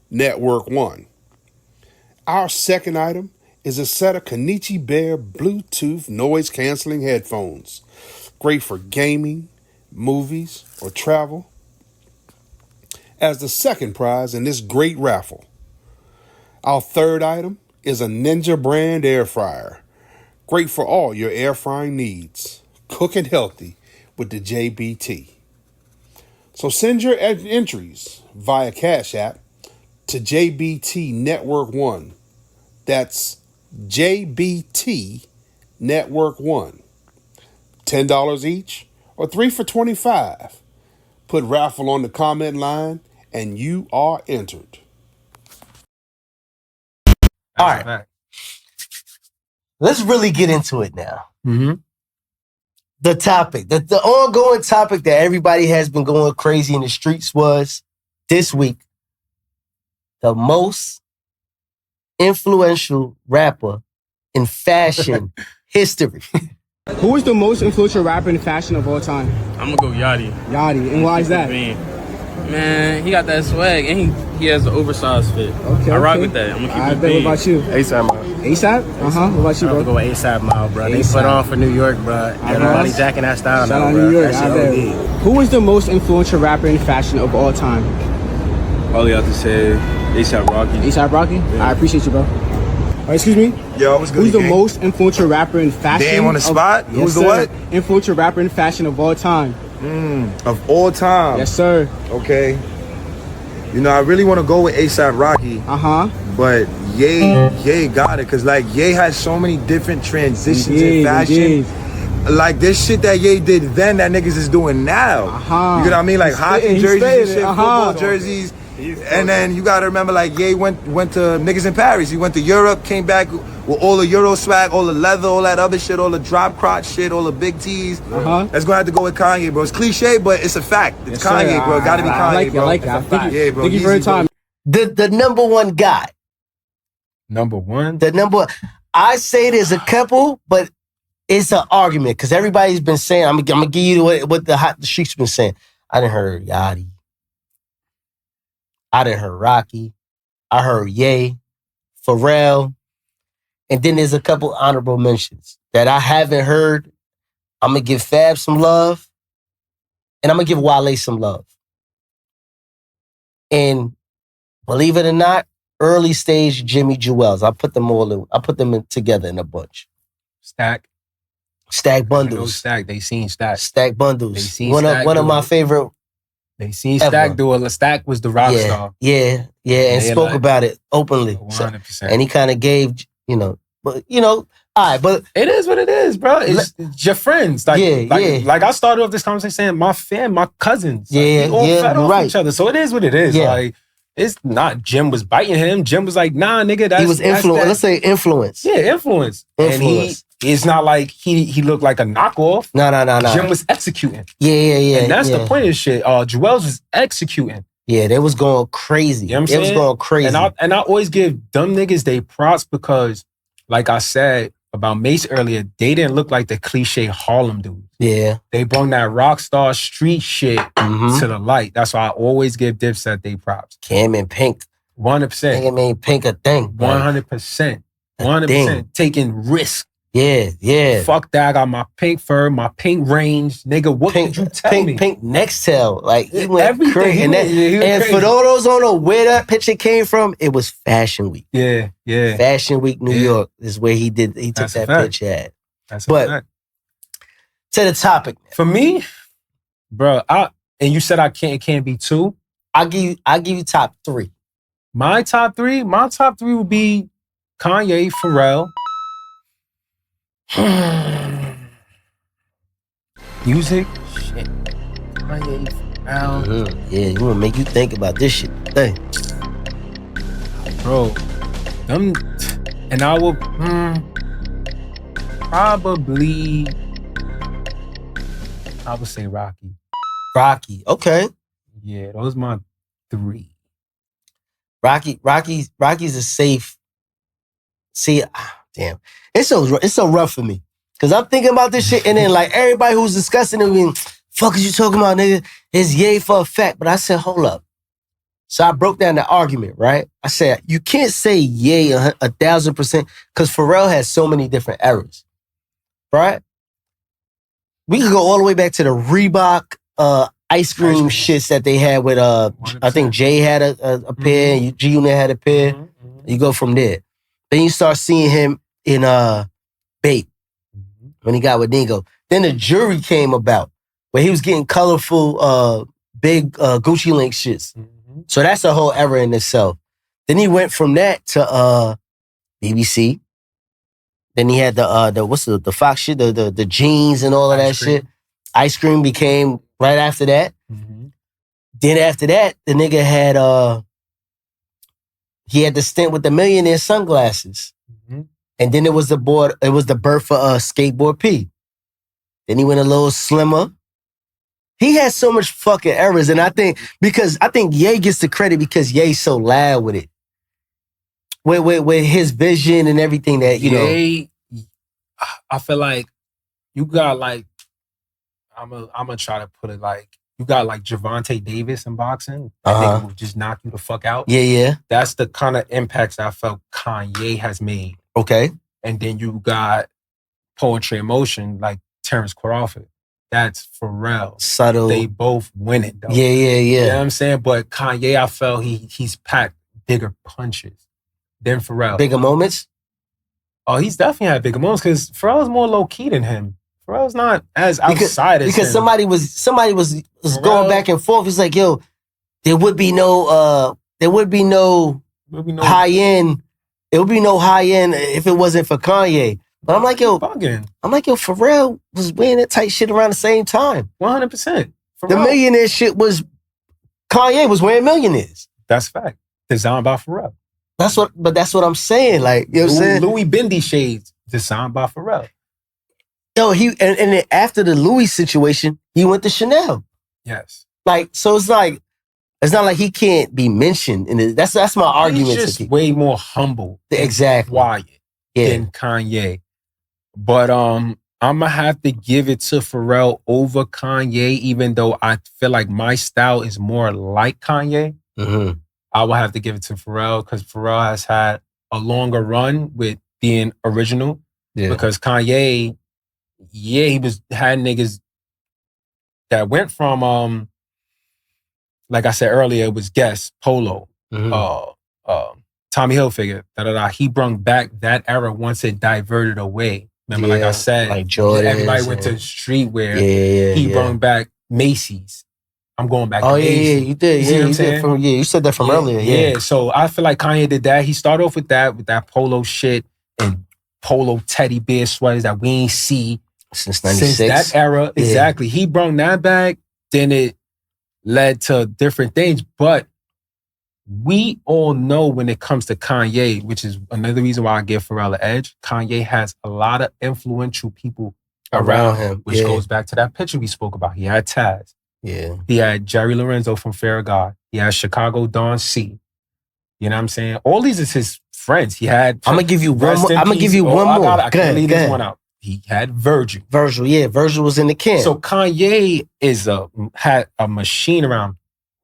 Network 1. Our second item is a set of Kanichi Bear Bluetooth noise-canceling headphones. Great for gaming, movies, or travel. As the second prize in this great raffle. Our third item is a Ninja brand air fryer. Great for all your air frying needs. Cooking healthy with the JBT. So send your entries via Cash App to JBT Network 1. That's JBT Network 1. $10 each or 3 for $25. Put raffle on the comment line and you are entered. All right. Let's really get into it now. Mm-hmm. The topic, the ongoing topic that everybody has been going crazy in the streets was this week, the most influential rapper in fashion history. Who is the most influential rapper in fashion of all time? I'm gonna go Yachty. Yachty. And why is that? Man, he got that swag and he has the oversized fit. Okay, I rock with that. I'm gonna keep it big. What about you? ASAP Mob. ASAP? What about you, bro? I'm gonna go with ASAP Mob, bro. They put on for New York, bro. Everybody jacking that style Shout now, out bro. New York. That shit OD. Who is the most influential rapper in fashion of all time? Probably have to say ASAP Rocky. ASAP Rocky? Yeah. I appreciate you, bro. All right, excuse me? Yo, what's good? Who's the most influential rapper in fashion? Damn, on the spot? Yes, Who's the sir. what? Influential rapper in fashion of all time. Of all time? Yes, sir. Okay. You know, I really want to go with ASAP Rocky. But Ye got it. Because, like, Ye has so many different transitions in fashion. Like, this shit that Ye did then, that niggas is doing now. You get what I mean? Like, hockey jerseys and shit, football jerseys. And then you gotta remember, like, Ye went to niggas in Paris. He went to Europe, came back with all the Euro swag, all the leather, all that other shit, all the drop crotch shit, all the big tees. That's gonna have to go with Kanye, bro. It's cliche, but it's a fact. It's Kanye, bro. Gotta be Kanye, bro. I like it. Yeah, bro. Thank you for your time. The number one guy. Number one? I say there's a couple, but it's an argument because everybody's been saying, I'm gonna give you what the streets been saying. I done heard Yachty. I done heard Rocky. I heard Ye, Pharrell. And then there's a couple honorable mentions that I haven't heard. I'm going to give Fab some love. And I'm going to give Wale some love. And believe it or not, early stage Jimmy Jewels. I put them together in a bunch. Stack bundles. Stack. They seen Stack. Stack bundles. They seen one Stack of my favorite. They seen Stack do it. Stack was the rock star. Yeah, and spoke about it openly. 100%. And he kind of gave, all right, but it is what it is, bro. It's your friends. Like I started off this conversation saying my cousins. We all fed off each other. So it is what it is. Yeah. Like, it's not Jim was biting him. Jim was like, nah, nigga, that's... He was influence. Let's say influence. Yeah, influence. And it's not like he looked like a knockoff. No. Jim was executing. Yeah. And that's the point of this shit. Jewels was executing. Yeah, they was going crazy. You know what I'm saying? It was going crazy. And I always give dumb niggas they props because, like I said about Mace earlier, they didn't look like the cliche Harlem dudes. Yeah. They brought that rock star street shit to the light. That's why I always give Dipset they props. Cam and Pink. 100%. Cam and Pink a thing. 100%. 100%. Taking risk. Yeah. Fuck that. I got my pink fur, my pink range. Nigga, what could you tell me? Pink Nextel. Like, he went everything. crazy. And for those don't know where that picture came from, it was Fashion Week. Yeah. Fashion Week, New York is where he took that picture at. That's a fact. To the topic. For me, bro, and you said it can't be two. I'll give you top three. My top three would be Kanye, Pharrell. Music, shit. Kanye, Pharrell. Yeah, you wanna make you think about this shit. Hey. Bro, and I will probably, I would say Rocky. Rocky, okay. Yeah, those my three. Rocky's a safe. See, damn, it's so rough for me because I'm thinking about this shit, and then like everybody who's discussing it, fuck is you talking about, nigga? It's Ye for a fact, but I said, hold up, So I broke down the argument, right? I said, you can't say Ye 1,000% because Pharrell has so many different eras, right? We could go all the way back to the Reebok ice cream shits that they had with, I think Jay had a pair, and G-Unit had a pair. You go from there. Then you start seeing him in Bape when he got with Nigo. Then the Jury came about where he was getting colorful, big Gucci link shits. So that's a whole era in itself. Then he went from that to BBC. Then he had the Fox shit, the jeans and all of that shit. Ice Cream became right after that. Then after that, the nigga had he had the stint with the Millionaire sunglasses. And then it was the birth of Skateboard P. Then he went a little slimmer. He had so much fucking errors, and I think Ye gets the credit because Ye's so loud with it, with his vision and everything that Ye, I feel like you got like I'm gonna try to put it like you got like Gervonta Davis in boxing. That nigga will just knock you the fuck out. Yeah. That's the kind of impacts I felt Kanye has made. Okay, and then you got Poetry in Motion like Terrence Crawford. That's Pharrell. Subtle. They both win it though. Yeah. You know what I'm saying? But Kanye, I felt he's packed bigger punches than Pharrell. Bigger moments? Oh, he's definitely had bigger moments because Pharrell's more low key than him. Pharrell's not as outside as because him. somebody was going back and forth. He's like, yo, there would be no high end. It would be no high end if it wasn't for Kanye. But I'm like, yo, Pharrell was wearing that tight shit around the same time. 100%. The Millionaire shit was, Kanye was wearing Millionaires. That's fact. Designed by Pharrell. That's what I'm saying. Like, you know what I'm saying? Louis Bendy shades, designed by Pharrell. Yo, and then after the Louis situation, he went to Chanel. Yes. Like, so it's not like he can't be mentioned. And that's my argument. He's just way more humble. Exactly. Quiet than Kanye. But I'm gonna have to give it to Pharrell over Kanye, even though I feel like my style is more like Kanye. I will have to give it to Pharrell because Pharrell has had a longer run with being original. Yeah. Because Kanye, he had niggas that went from like I said earlier, it was Guess, Polo, Tommy Hilfiger, He brung back that era once it diverted away. Remember, like I said, like Jordan. Everybody went to streetwear. He brought back Macy's. I'm going back to Macy's. Yeah, you did. You see what I'm saying? You said that from earlier. Yeah. So I feel like Kanye did that. He started off with that polo shit and polo teddy bear sweaters that we ain't see since 96. Since that era. Yeah. Exactly. He brought that back. Then it led to different things. But we all know when it comes to Kanye, which is another reason why I give Pharrell an edge, Kanye has a lot of influential people around him, which goes back to that picture we spoke about. He had Taz. Yeah. He had Jerry Lorenzo from Fear of God. He had Chicago Don C. You know what I'm saying? All these is his friends. He had... I'm going to give you one more. I can't leave this one out. He had Virgil. Virgil was in the camp. So Kanye had a machine around.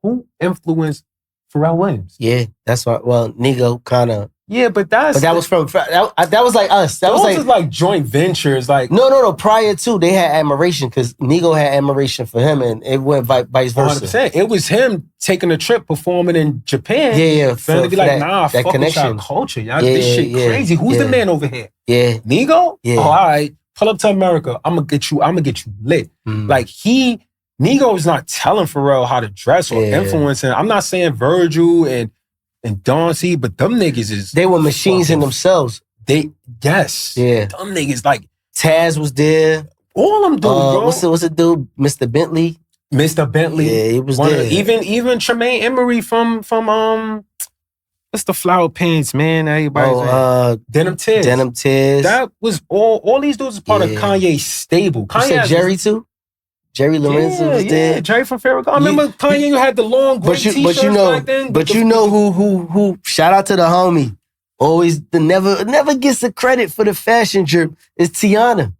Who influenced Pharrell Williams? Yeah, that's why. Well, Nigo kind of. Yeah, but that was from that was like us. That was like joint ventures. Like no. Prior to they had admiration because Nigo had admiration for him, and it went vice versa. 100%. It was him taking a trip, performing in Japan. Yeah. For be like, that fuck connection. With y'all culture. Y'all this shit crazy. Who's the man over here? Yeah, Nigo. Yeah. Oh, all right, pull up to America. I'm gonna get you lit. Like Nigo is not telling Pharrell how to dress or influencing. I'm not saying Virgil and Don C, but them niggas they were machines in themselves. Yeah. Them niggas like Taz was there. All them dudes, bro. What's the dude? Mr. Bentley. Yeah, he was there. Even Tremaine Emery from what's the flower pants, man? Everybody's Denim Tears. That was all these dudes is part of Kanye's stable. You said Jerry too? Jerry Lorenzo was there. Yeah, Jerry from Fear of God. I remember Kanye had the long gray t-shirts back then. But you know who? Shout out to the homie. Always never gets the credit for the fashion drip is Teyana.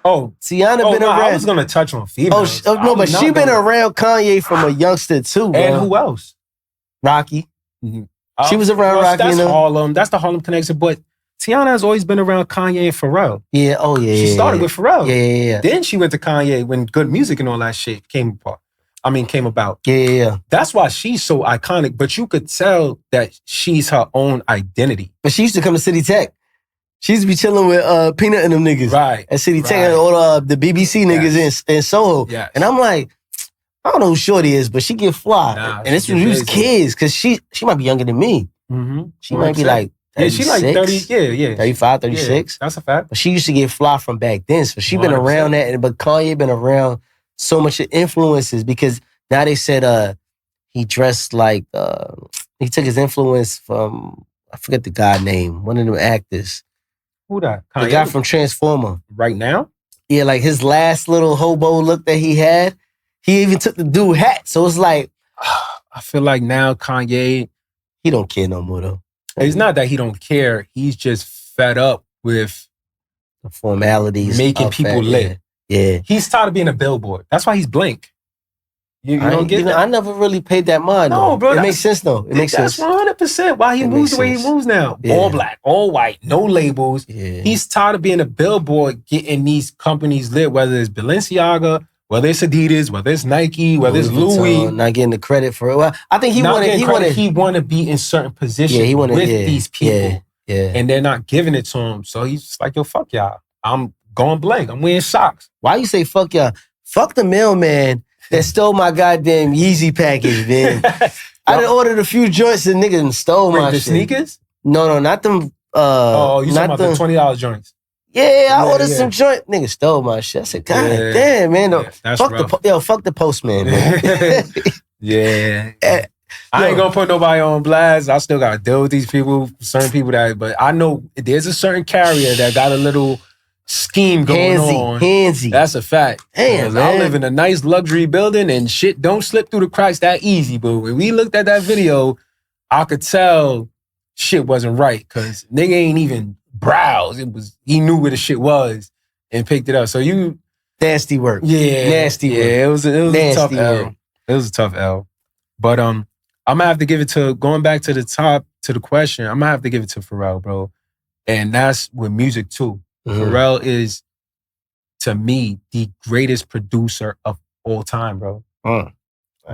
Oh, Teyana been around. I was gonna touch on females. But she been around Kanye from a youngster too. Bro. And who else? Rocky. Mm-hmm. She was around Rocky. That's Harlem. That's the Harlem connection. But Teyana has always been around Kanye and Pharrell. Yeah. Oh yeah. She started with Pharrell. Yeah. Then she went to Kanye when Good Music and all that shit came about. Yeah. That's why she's so iconic. But you could tell that she's her own identity. But she used to come to City Tech. She used to be chilling with Peanut and them niggas. Right. At City Tech and all the BBC niggas in Soho. Yes. And I'm like, I don't know who Shorty is, but she get fly. And this when we was kids, because she might be younger than me. Mm-hmm. She might be like 36, she like 30, 35, 36. That's a fact. But she used to get fly from back then. So she been around that. But Kanye been around so much influences because now they said he dressed like, he took his influence from, I forget the guy name, one of them actors. Who that? The guy from Transformer. Right now? Yeah, like his last little hobo look that he had, he even took the dude hat. So it's like, I feel like now Kanye, he don't care no more though. It's not that he don't care. He's just fed up with the formalities, making people lit. Yeah. He's tired of being a billboard. That's why he's Blink. You don't get that? I never really paid that mind. No, though. bro. It makes sense though. It makes sense. That's 100% why he moves the way he moves now. Yeah. All black, all white, no labels. Yeah. He's tired of being a billboard, getting these companies lit, whether it's Balenciaga, whether it's Adidas, whether it's Nike, whether it's Louis. Not getting the credit for it. Well, I think he wanted to be in certain positions with these people. Yeah. And they're not giving it to him. So he's just like, yo, fuck y'all. I'm going blank. I'm wearing socks. Why you say fuck y'all? Fuck the mailman that stole my goddamn Yeezy package, man. I done ordered a few joints and nigga done stole my shit. Sneakers? No, not them. You talking about the $20 joints? Yeah, I ordered some joint. Nigga stole my shit. I said, God damn, man. Fuck the postman, man. Yeah. I ain't gonna put nobody on blast. I still gotta deal with these people, certain people but I know there's a certain carrier that got a little scheme going on. Handsy. That's a fact. Damn, I live in a nice luxury building and shit don't slip through the cracks that easy. But when we looked at that video, I could tell shit wasn't right because nigga ain't even browse. He knew where the shit was and picked it up. So nasty work. Yeah. Nasty work. Yeah, it was a tough work. L. It was a tough L. But I'm gonna have to give it to, going back to the top, to the question, I'm gonna have to give it to Pharrell, bro. And that's with music too. Mm-hmm. Pharrell is, to me, the greatest producer of all time, bro.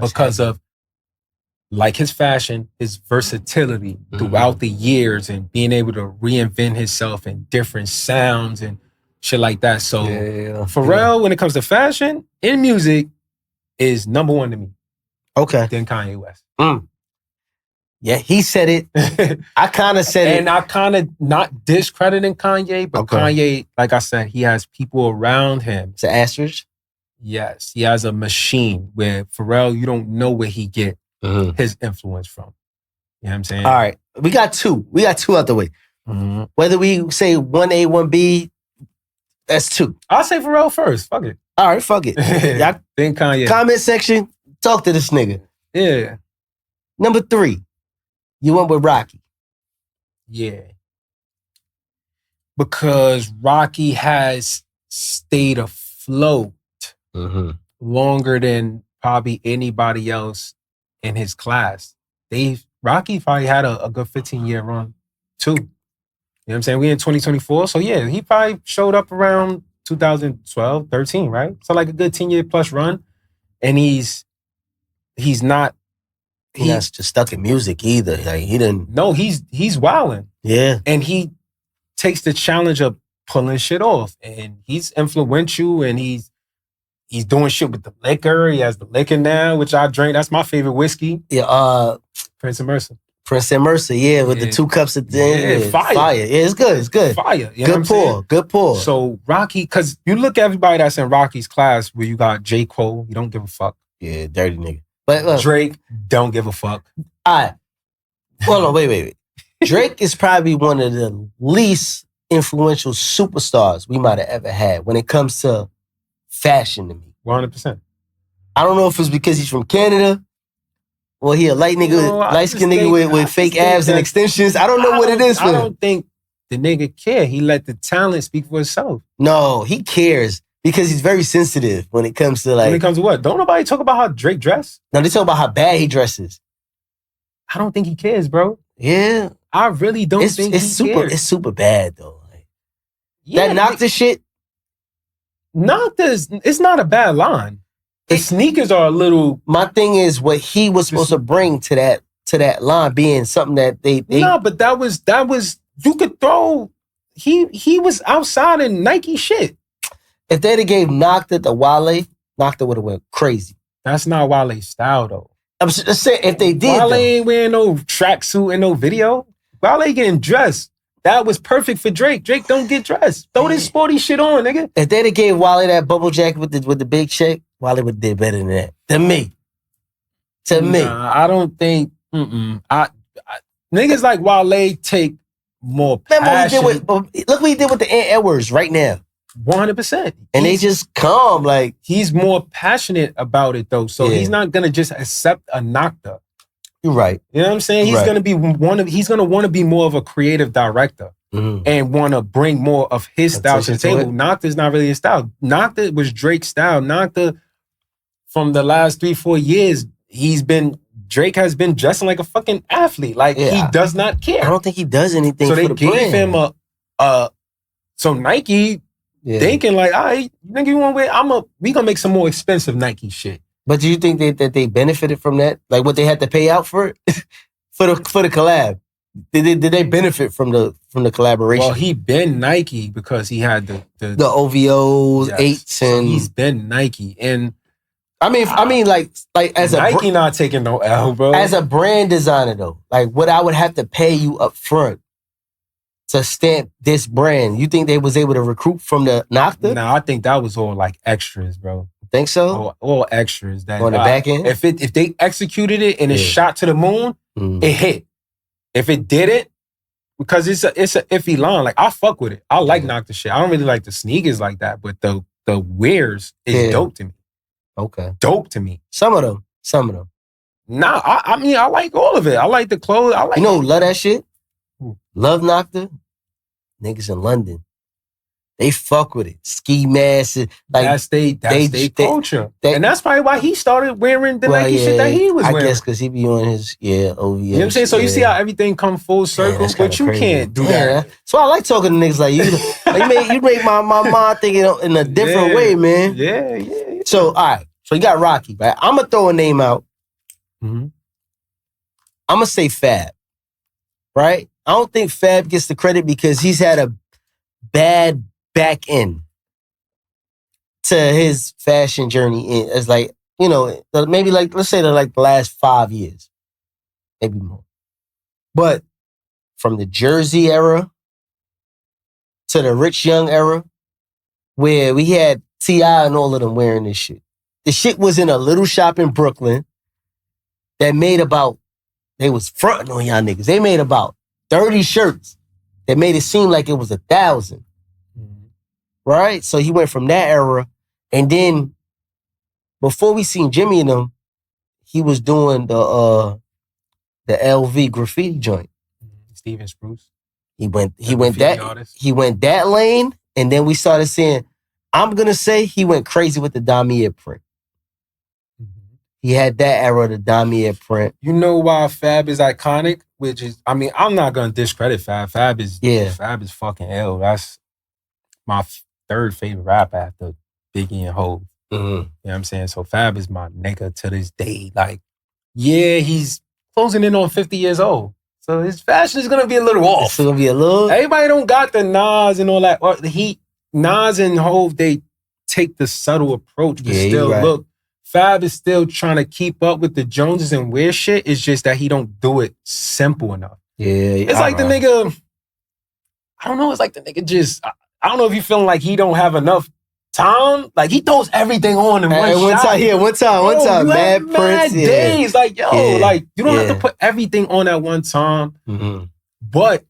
Because of like his fashion, his versatility throughout the years and being able to reinvent himself in different sounds and shit like that. So Pharrell, when it comes to fashion and music, is number one to me. Okay. Then Kanye West. Yeah, he said it. I kind of said it. And I kind of not discrediting Kanye, but Kanye, like I said, he has people around him. It's an asterisk? Yes. He has a machine where Pharrell, you don't know where he get his influence from. You know what I'm saying? All right. We got two. Out the way. Mm-hmm. Whether we say 1A, 1B, that's two. I'll say Pharrell first. Fuck it. All right, fuck it. Then Kanye. Comment section, talk to this nigga. Yeah. Number 3, you went with Rocky. Yeah. Because Rocky has stayed afloat longer than probably anybody else in his class. Rocky probably had a good 15-year run too. You know what I'm saying? We in 2024. So yeah, he probably showed up around 2012, 13, right? So like a good 10-year plus run. And he's not just stuck in music either. Like he didn't. No, he's wilding. Yeah. And he takes the challenge of pulling shit off. And he's influential and he's doing shit with the liquor. He has the liquor now, which I drink. That's my favorite whiskey. Yeah, Prince and Mercer. Yeah, with the 2 cups at the end. Yeah, fire. Yeah, it's good. Fire. You know Good pour. So Rocky, because you look at everybody that's in Rocky's class where you got J. Cole, you don't give a fuck. Yeah, dirty nigga. But Drake, don't give a fuck. All right. Hold on, wait. Drake is probably one of the least influential superstars we might have ever had when it comes to fashion to me. 100%. I don't know if it's because he's from Canada or he a light skinned nigga with fake abs and extensions. I don't know what it is for him. I don't think the nigga care. He let the talent speak for itself. No, he cares because he's very sensitive when it comes to like... When it comes to what? Don't nobody talk about how Drake dress? No, they talk about how bad he dresses. I don't think he cares, bro. Yeah. I really don't think he cares. It's super bad though. Like, Yeah, that Nocta shit. Nocta's, it's not a bad line. The sneakers are a little. My thing is what he was supposed to bring to that line being something that they No, but that was you could throw. He was outside in Nike shit. If they'd have gave Nocta the Wale, Nocta would have went crazy. That's not Wale's style though. I'm just saying if they did. Wale ain't wearing no tracksuit in no video. Wale getting dressed. That was perfect for Drake. Drake don't get dressed. Throw this sporty shit on, nigga. If they'd have gave Wale that bubble jacket with the big check, Wale would have did better than that. To me. I don't think. Niggas like Wale take more passion. Look what he did with the Edwards right now. 100%. And they just calm, like. He's more passionate about it though. So he's not gonna just accept a Nocta. You're right. You know what I'm saying? He's gonna be he's gonna want to be more of a creative director and want to bring more of his style to the table. Nocta's not really his style. Nocta was Drake's style. Nocta, from the last 3-4 years, Drake has been dressing like a fucking athlete. Like he does not care. I don't think he does anything. So for they the gave brand. him so Nike thinking like, all right, you think you want to wear? We gonna make some more expensive Nike shit. But do you think that they benefited from that? Like what they had to pay out for it? for the collab. Did they benefit from the collaboration? Well, he been Nike because he had the OVOs, 8s, so and he's been Nike. And I mean, like as Nike not taking no L, bro. As a brand designer, though, like what I would have to pay you up front to stamp this brand, you think they was able to recruit from the Nocta? Nah, I think that was all like extras, bro. Think so? All extras. That on the back end? If they executed it and it shot to the moon, it hit. If it didn't, because it's a iffy line. Like I fuck with it. I like Nocta shit. I don't really like the sneakers like that, but the wears is dope to me. Okay. Dope to me. Some of them. Nah, I mean I like all of it. I like the clothes. I like who love that shit? Love Nocta? Niggas in London. They fuck with it. Ski masks. Like that's they culture. And that's probably why he started wearing the Nike shit that he was wearing. I guess because he be on his, OVS. You know what I'm saying? So you see how everything come full circle, but you can't do that. So I like talking to niggas like you. Like you make my mind thinking in a different way, man. Yeah. So, all right. So you got Rocky, right? I'm going to throw a name out. Mm-hmm. I'm going to say Fab, right? I don't think Fab gets the credit because he's had a bad back end to his fashion journey. It's like, maybe like, let's say the last 5 years, maybe more. But from the Jersey era to the Rich Young era, where we had T.I. and all of them wearing this shit. The shit was in a little shop in Brooklyn that made they was fronting on y'all niggas. They made about 30 shirts that made it seem like it was 1,000. Right? So he went from that era. And then before we seen Jimmy and them, he was doing the LV graffiti joint. Steven Spruce. He went that lane, and then we started seeing, I'm gonna say he went crazy with the Damier print. He had that era of the Damier print. You know why Fab is iconic? Which is, I mean, I'm not gonna discredit Fab. Fab is fucking ill. That's my third favorite rap after Biggie and Hov. You know what I'm saying? So Fab is my nigga to this day. Like, yeah, he's closing in on 50 years old. So his fashion is gonna be a little off. It's gonna be a little. Everybody don't got the Nas and all that. Or Nas and Hov, they take the subtle approach, but still look. Fab is still trying to keep up with the Joneses and wear shit. It's just that he don't do it simple enough. Yeah, it's like the nigga. I don't know. It's like the nigga just. I don't know if you feeling like he don't have enough time. Like he throws everything on in one shot. One time. Mad Prince. Days. Like like you don't have to put everything on at one time. But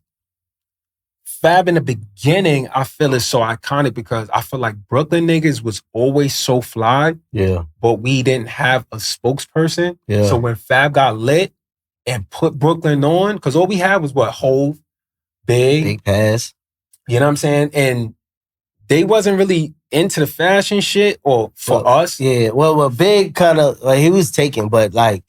Fab in the beginning, I feel is so iconic because I feel like Brooklyn niggas was always so fly. Yeah. But we didn't have a spokesperson. Yeah. So when Fab got lit and put Brooklyn on, because all we had was what? Hov, Big Pass. You know what I'm saying? And they wasn't really into the fashion shit or for us. Yeah. Well, Big kind of, like he was taken, but like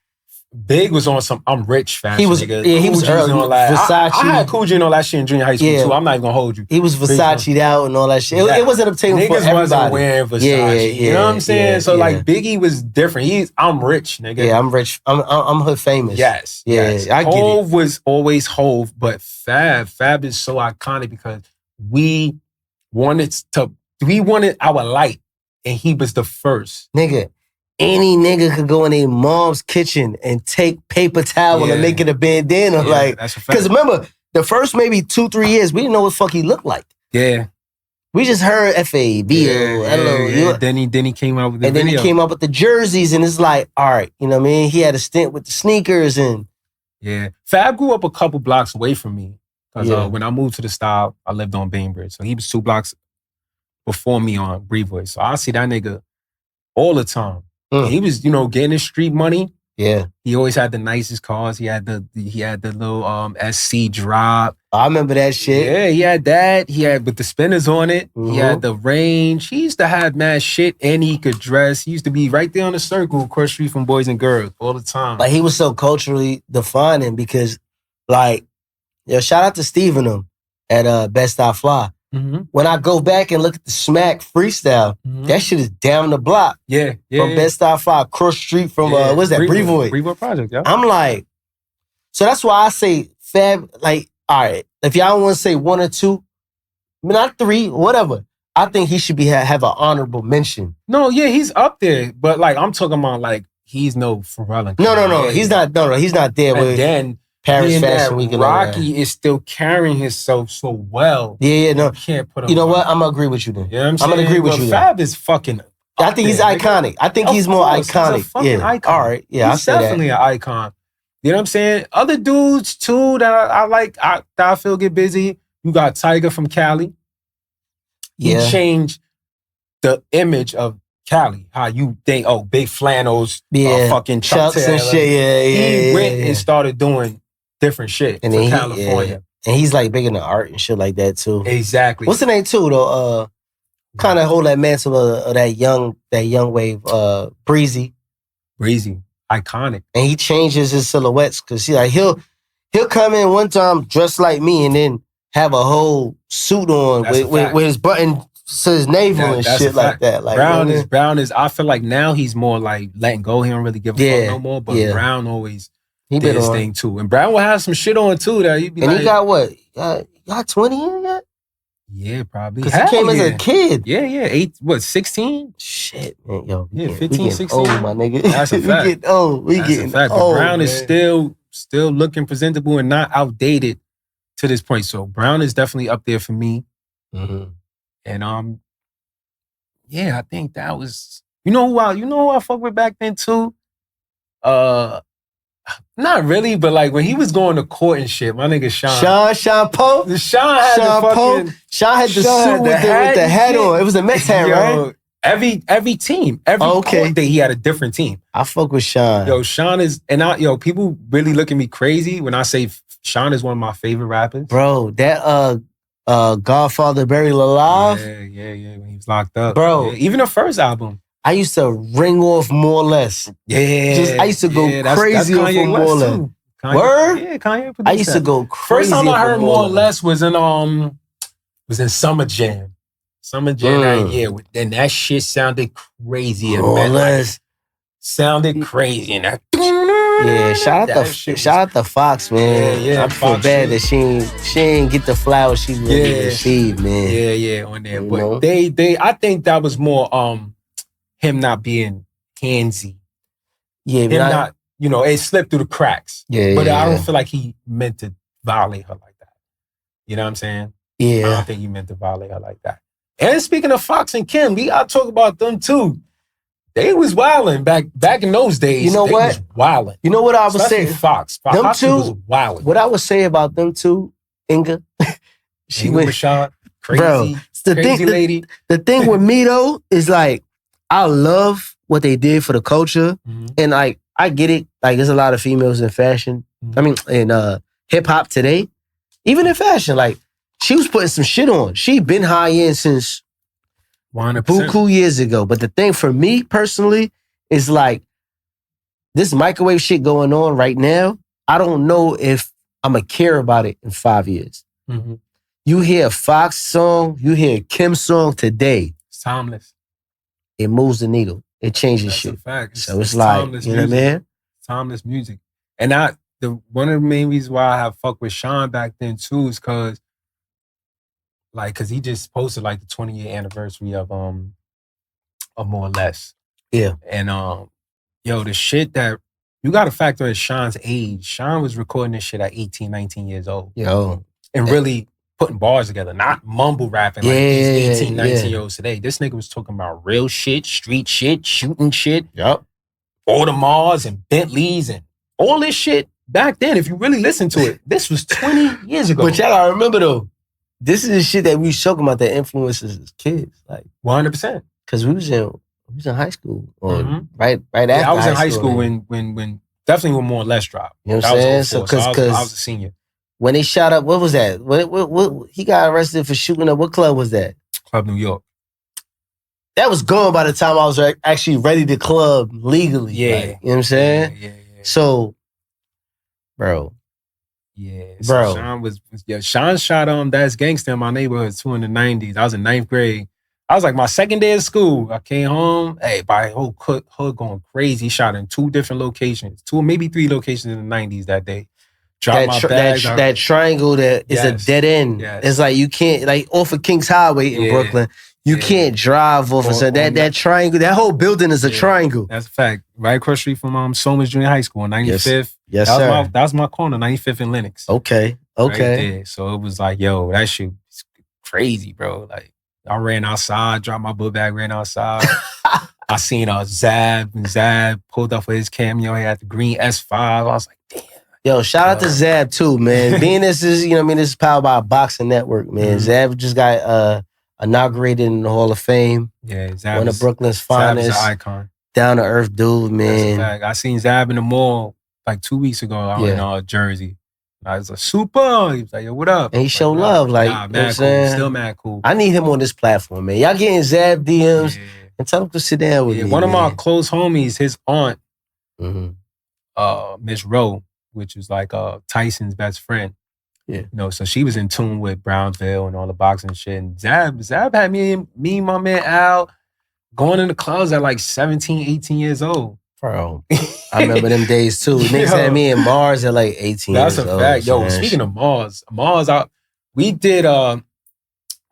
Big was on some I'm rich fashion. He was, nigga. yeah, he was Coogie's early. and all that. Versace. I had Coogee and all that shit in junior high school Yeah. too. I'm not even gonna hold you. He was Versace'd out and all that shit. Yeah. It wasn't obtainable for Niggas everybody. wasn't wearing Versace. Yeah, You know what I'm saying? yeah, so yeah. like Biggie was different. I'm rich, nigga. Yeah, I'm rich. I'm hood famous. Yes. Yeah, yes. I get it. Hove was always Hove, but Fab is so iconic because we wanted our light, and he was the first. Nigga, any nigga could go in their mom's kitchen and take paper towel and make it a bandana. Yeah, like, that's a fact. because remember, the first maybe 2-3 years, we didn't know what the fuck he looked like. Yeah. We just heard FAB. Yeah. Then he came out with the and then video. he came up with the jerseys, and it's like, all right, you know what I mean? He had a stint with the sneakers and Yeah. Fab grew up a couple blocks away from me. Because Yeah. when I moved to the style, I lived on Bainbridge. So he was 2 blocks before me on Brevoy. So I see that nigga all the time. He was, getting his street money. Yeah. He always had the nicest cars. He had the little SC drop. I remember that shit. Yeah, he had that. He had with the spinners on it. He had the range. He used to have mad shit, and he could dress. He used to be right there on the circle, across the street from Boys and Girls all the time. Like, he was so culturally defining because, like, shout out to Steve and them at Best I Fly. Mm-hmm. When I go back and look at the Smack freestyle, that shit is down the block. Yeah. From Best I Fly, across the street from, what's that, Brevoy. Brevoy Project, yeah. I'm like, so that's why I say Fab, like, all right, if y'all want to say 1 or 2, not 3, whatever, I think he should have an honorable mention. No, yeah, he's up there. But, like, I'm talking about, like, he's no Pharrell. and No, Kanye. he's not there. And with then Paris Fashion Week and all that. Rocky is still carrying himself so well. Yeah, no. You can't put him You know on. what? I'm going to agree with you then. You know what I'm saying? I'm going to agree with But you then. Fab is fucking I think he's iconic. I think he's more iconic. He's a fucking icon. All right. Yeah, he's definitely an icon. You know what I'm saying? Other dudes too that I like, that I feel get busy. You got Tyga from Cali. He changed the image of Cali. How you think, big flannels, fucking Chucks and shit. He went and started doing different shit and for then California. And he's like big into art and shit like that too. Exactly. What's the name too though? Kind of hold that mantle of that young wave. Breezy, iconic. And he changes his silhouettes because he'll come in one time dressed like me and then have a whole suit on with his button says navel and shit like that. Like Brown is. I feel like now he's more like letting go. He don't really give a fuck no more. But Brown always did his thing too. And Brown will have some shit on too. That he'd be and like, he got what? Got 20 in yet? Yeah, probably. Because he came as a kid. Yeah. 16? Shit, man. Yo, yeah, 15, 16. Old, my nigga. That's a fact. We getting old. That's a fact. But Brown is still looking presentable and not outdated to this point. So Brown is definitely up there for me. Mm-hmm. And I think that was you know who I fuck with back then too? Not really, but like when he was going to court and shit, my nigga Sean Poe. Sean had the suit with the hat on. It was a Mets hat, right? Every team, court day he had a different team. I fuck with Sean. Yo, Sean is, people really look at me crazy when I say Sean is one of my favorite rappers. Bro, that Godfather Buried Alive. Yeah, when he was locked up. Bro. Yeah, even the first album. I used to ring off More or Less. Yeah. I used to go crazy off of More or Less. Word? Yeah, Kanye produced I used to go crazy. First time I heard More or Less was in Summer Jam. Summer Jam that year. And that shit sounded crazy. More or Less. Sounded crazy. And that shout out to Fox, man. Yeah, I feel bad that she ain't get the flowers she really received, man. Yeah, on there. But I think that was more him not being handsy. Yeah, him not, it slipped through the cracks. Yeah, but I don't feel like he meant to violate her like that. You know what I'm saying? Yeah. I don't think he meant to violate her like that. And speaking of Fox and Kim, we gotta talk about them too. They was wilding back in those days. You know they what? Was wilding. You know what I was saying? Fox them Fox two was wilding. What I would say about them two, Inga, she went Rashad, crazy, bro. crazy lady. The thing with me though is like I love what they did for the culture, and like I get it. Like there's a lot of females in fashion. I mean, in hip hop today, even in fashion, like she was putting some shit on. She been high end since 100%. buku years ago. But the thing for me personally is like this microwave shit going on right now, I don't know if I'm going to care about it in 5 years. Mm-hmm. You hear a Fox song, you hear a Kim song today. It's timeless. It moves the needle. It changes That's shit. a fact. So it's like, timeless you know what I music. mean? Timeless music. And one of the main reasons why I have fucked with Sean back then too is because he just posted like the 20-year anniversary of More or Less. Yeah. And the shit that you got to factor in Sean's age. Sean was recording this shit at 18, 19 years old. Yo. And really putting bars together, not mumble rapping like these 18, 19-year-olds today. This nigga was talking about real shit, street shit, shooting shit. Yup. Audemars and Bentleys and all this shit. Back then, if you really listen to it, this was 20 years ago. But y'all gotta remember though, this is the shit that we was talking about that influences as kids. Like 100%. Because we was in high school. Or right after I was in high school man. when definitely when More or Less dropped. You know what I'm saying? So I was a senior. When they shot up, what was that? What he got arrested for shooting up. What club was that? Club New York. That was gone by the time I was actually ready to club legally. Yeah. Like, you know what I'm saying? Yeah. So, bro. Yeah. Bro. So Sean shot That's Gangsta in my neighborhood too in the 90s. I was in 9th grade. I was like my second day of school. I came home. Hey, by whole hood going crazy. He shot in 2 different locations. 2 or maybe 3 locations in the 90s that day. That triangle that is a dead end. Yes. It's like you can't, like off of Kings Highway in Brooklyn, you can't drive off of that triangle. That whole building is a triangle. That's a fact. Right across the street from Somers Junior High School, 95th. Yes, sir. That was my corner, 95th and Lenox. Okay. Right there. So it was like, yo, that shit was crazy, bro. Like I ran outside, dropped my book bag, ran outside. I seen Zab, and Zab pulled up for his cameo. He had the green S5. I was like, damn. Yo, shout out to Zab too, man. Being this is, this is powered by Boxing Network, man. Zab just got inaugurated in the Hall of Fame. Yeah, Zab one of Brooklyn's finest. Zab is an icon. Down to earth dude, man. That's a fact. I seen Zab in the mall like 2 weeks ago out in Jersey. I was like, super. He was like, yo, what up? And he showed love. Like, nah, you know what I'm cool. saying? Still mad cool. I need him on this platform, man. Y'all getting Zab DMs and tell him to sit down with me. One of my close homies, his aunt, Miss Rowe, which was like Tyson's best friend. Yeah. So she was in tune with Brownsville and all the boxing shit. And Zab had me and my man Al going in the clubs at like 17, 18 years old. Bro, I remember them days too. Niggas had me in Mars at like 18 That's years old. a fact. Yo, man. Speaking of Mars, we did, my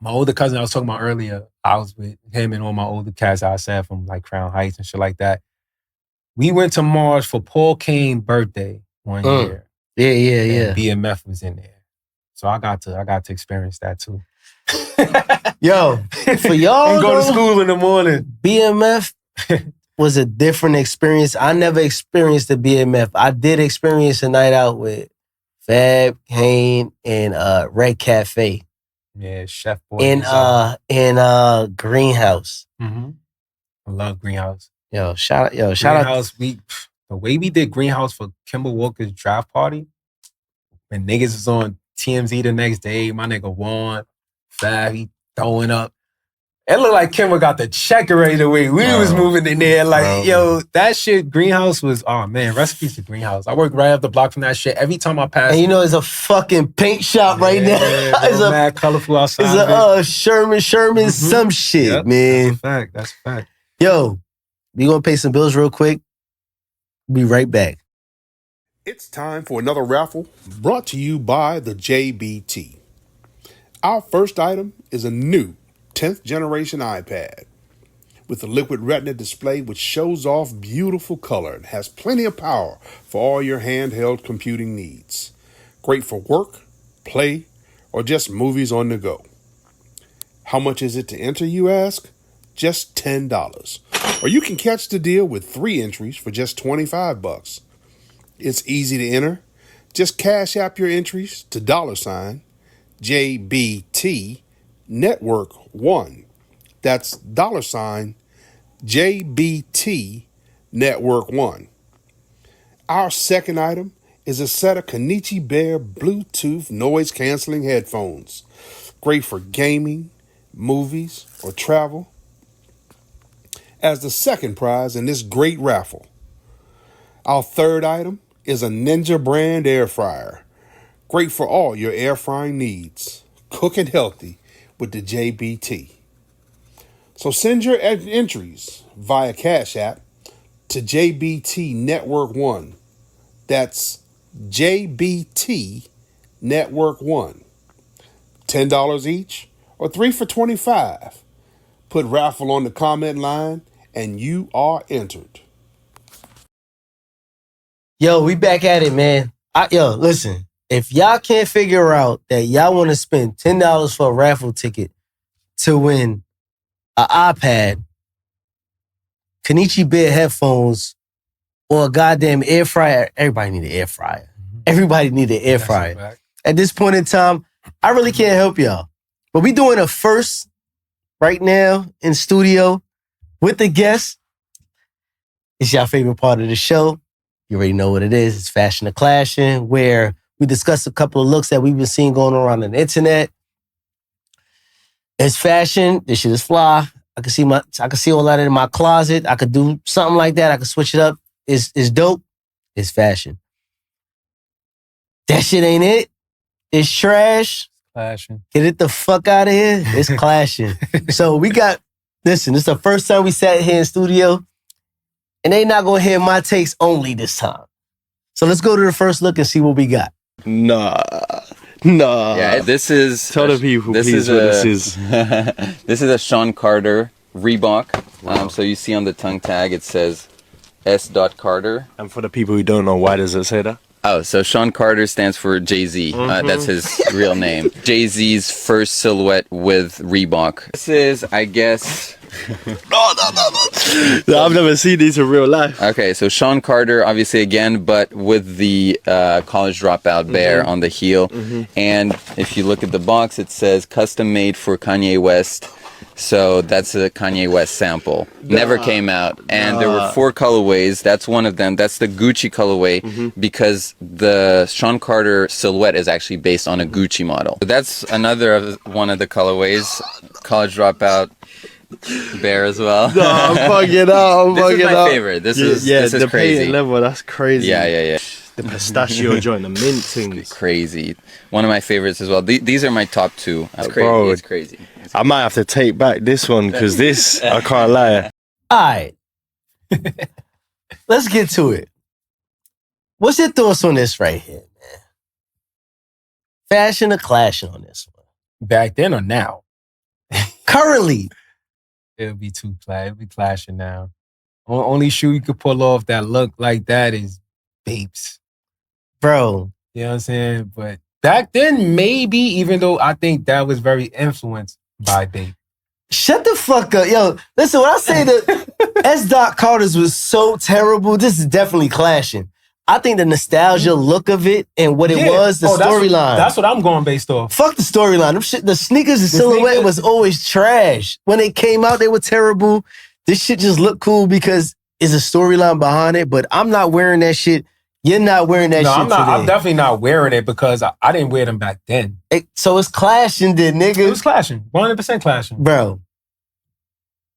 older cousin I was talking about earlier, I was with him and all my older cats I said from like Crown Heights and shit like that. We went to Mars for Paul Kane's birthday one year. Yeah. And BMF was in there. So I got to experience that too. Yo, for y'all and go to school in the morning. BMF was a different experience. I never experienced the BMF. I did experience a night out with Fab, Kane, and Red Cafe. Yeah, Chef Boy. In Greenhouse. Mm-hmm. I love Greenhouse. Shout out. Greenhouse, the way we did Greenhouse for Kimber Walker's draft party, when niggas was on TMZ the next day, my nigga Juan, Fab, he throwing up. It looked like Kimber got the checker right away. We was moving in there like, yo, that shit, Greenhouse was, oh man, recipes to Greenhouse. I work right up the block from that shit. Every time I pass. And it's a fucking paint shop right now. It's mad colorful outside. It's a Sherman some shit, man. That's a fact. Yo, we gonna pay some bills real quick. Be right back. It's time for another raffle brought to you by the JBT. Our first item is a new 10th generation iPad with a liquid retina display which shows off beautiful color and has plenty of power for all your handheld computing needs. Great for work, play, or just movies on the go. How much is it to enter, you ask? Just $10. Or you can catch the deal with 3 entries for just $25. It's easy to enter. Just cash app your entries to $JBT Network 1. That's $JBT Network 1. Our second item is a set of Kanichi Bear Bluetooth noise-canceling headphones. Great for gaming, movies, or travel. As the second prize in this great raffle, Our third item is a Ninja brand air fryer. Great for all your air frying needs. Cooking healthy with the JBT. So send your entries via Cash App to JBT Network 1. That's JBT Network 1. $10 each or 3 for $25. Put raffle on the comment line and you are entered. Yo, we back at it, man. Listen, if y'all can't figure out that y'all want to spend $10 for a raffle ticket to win an iPad, Kenichi Bear headphones, or a goddamn air fryer, everybody need an air fryer. Everybody need an air fryer. At this point in time, I really can't help y'all. But we doing a first right now in studio with the guests. It's your favorite part of the show. You already know what it is. It's Fashion or Clashing, where we discuss a couple of looks that we've been seeing going around on the internet. It's fashion. This shit is fly. I can see all that in my closet. I could do something like that. I could switch it up. It's dope. It's fashion. That shit ain't it. It's trash. Clashing. Get it the fuck out of here. It's clashing. So listen, this is the first time we sat here in studio, and they not gonna hear my takes only this time. So let's go to the first look and see what we got. Nah. Yeah, this is... Tell the people, please, what this is. This is a Sean Carter Reebok. Wow. So you see on the tongue tag, it says S. Carter. And for the people who don't know, why does it say that? Oh, so Sean Carter stands for Jay-Z. That's his real name. Jay-Z's first silhouette with Reebok. This is, I guess... No, I've never seen these in real life. Okay, so Sean Carter, obviously again, but with the college dropout bear on the heel. And if you look at the box, it says custom made for Kanye West. So that's a Kanye West sample. Never came out. And there were 4 colorways. That's one of them. That's the Gucci colorway because the Sean Carter silhouette is actually based on a Gucci model. So that's another one of the colorways. College dropout bear as well. No, I'm fucking out. This is my favorite. This is the crazy. painted level, that's crazy. Yeah. The pistachio joint, the mint things. Crazy. One of my favorites as well. These are my top 2. It's crazy. Bro, it's crazy. I might have to take back this one because this, I can't lie. All right. Let's get to it. What's your thoughts on this right here, man? Fashion or clashing on this one? Back then or now? Currently. It'll be clashing now. Only shoe you could pull off that look like that is Babes. Bro. You know what I'm saying? But back then, maybe, even though I think that was very influenced by Babe. Shut the fuck up. Yo, listen, when I say that S. Carter's was so terrible, this is definitely clashing. I think the nostalgia look of it and what it was, the storyline. That's what I'm going based off. Fuck the storyline. The sneakers and silhouette was always trash. When they came out, they were terrible. This shit just looked cool because it's a storyline behind it, but I'm not wearing that shit. You're not wearing that shit today. I'm definitely not wearing it because I didn't wear them back then. So it's clashing then, nigga. It was clashing. 100% clashing. Bro.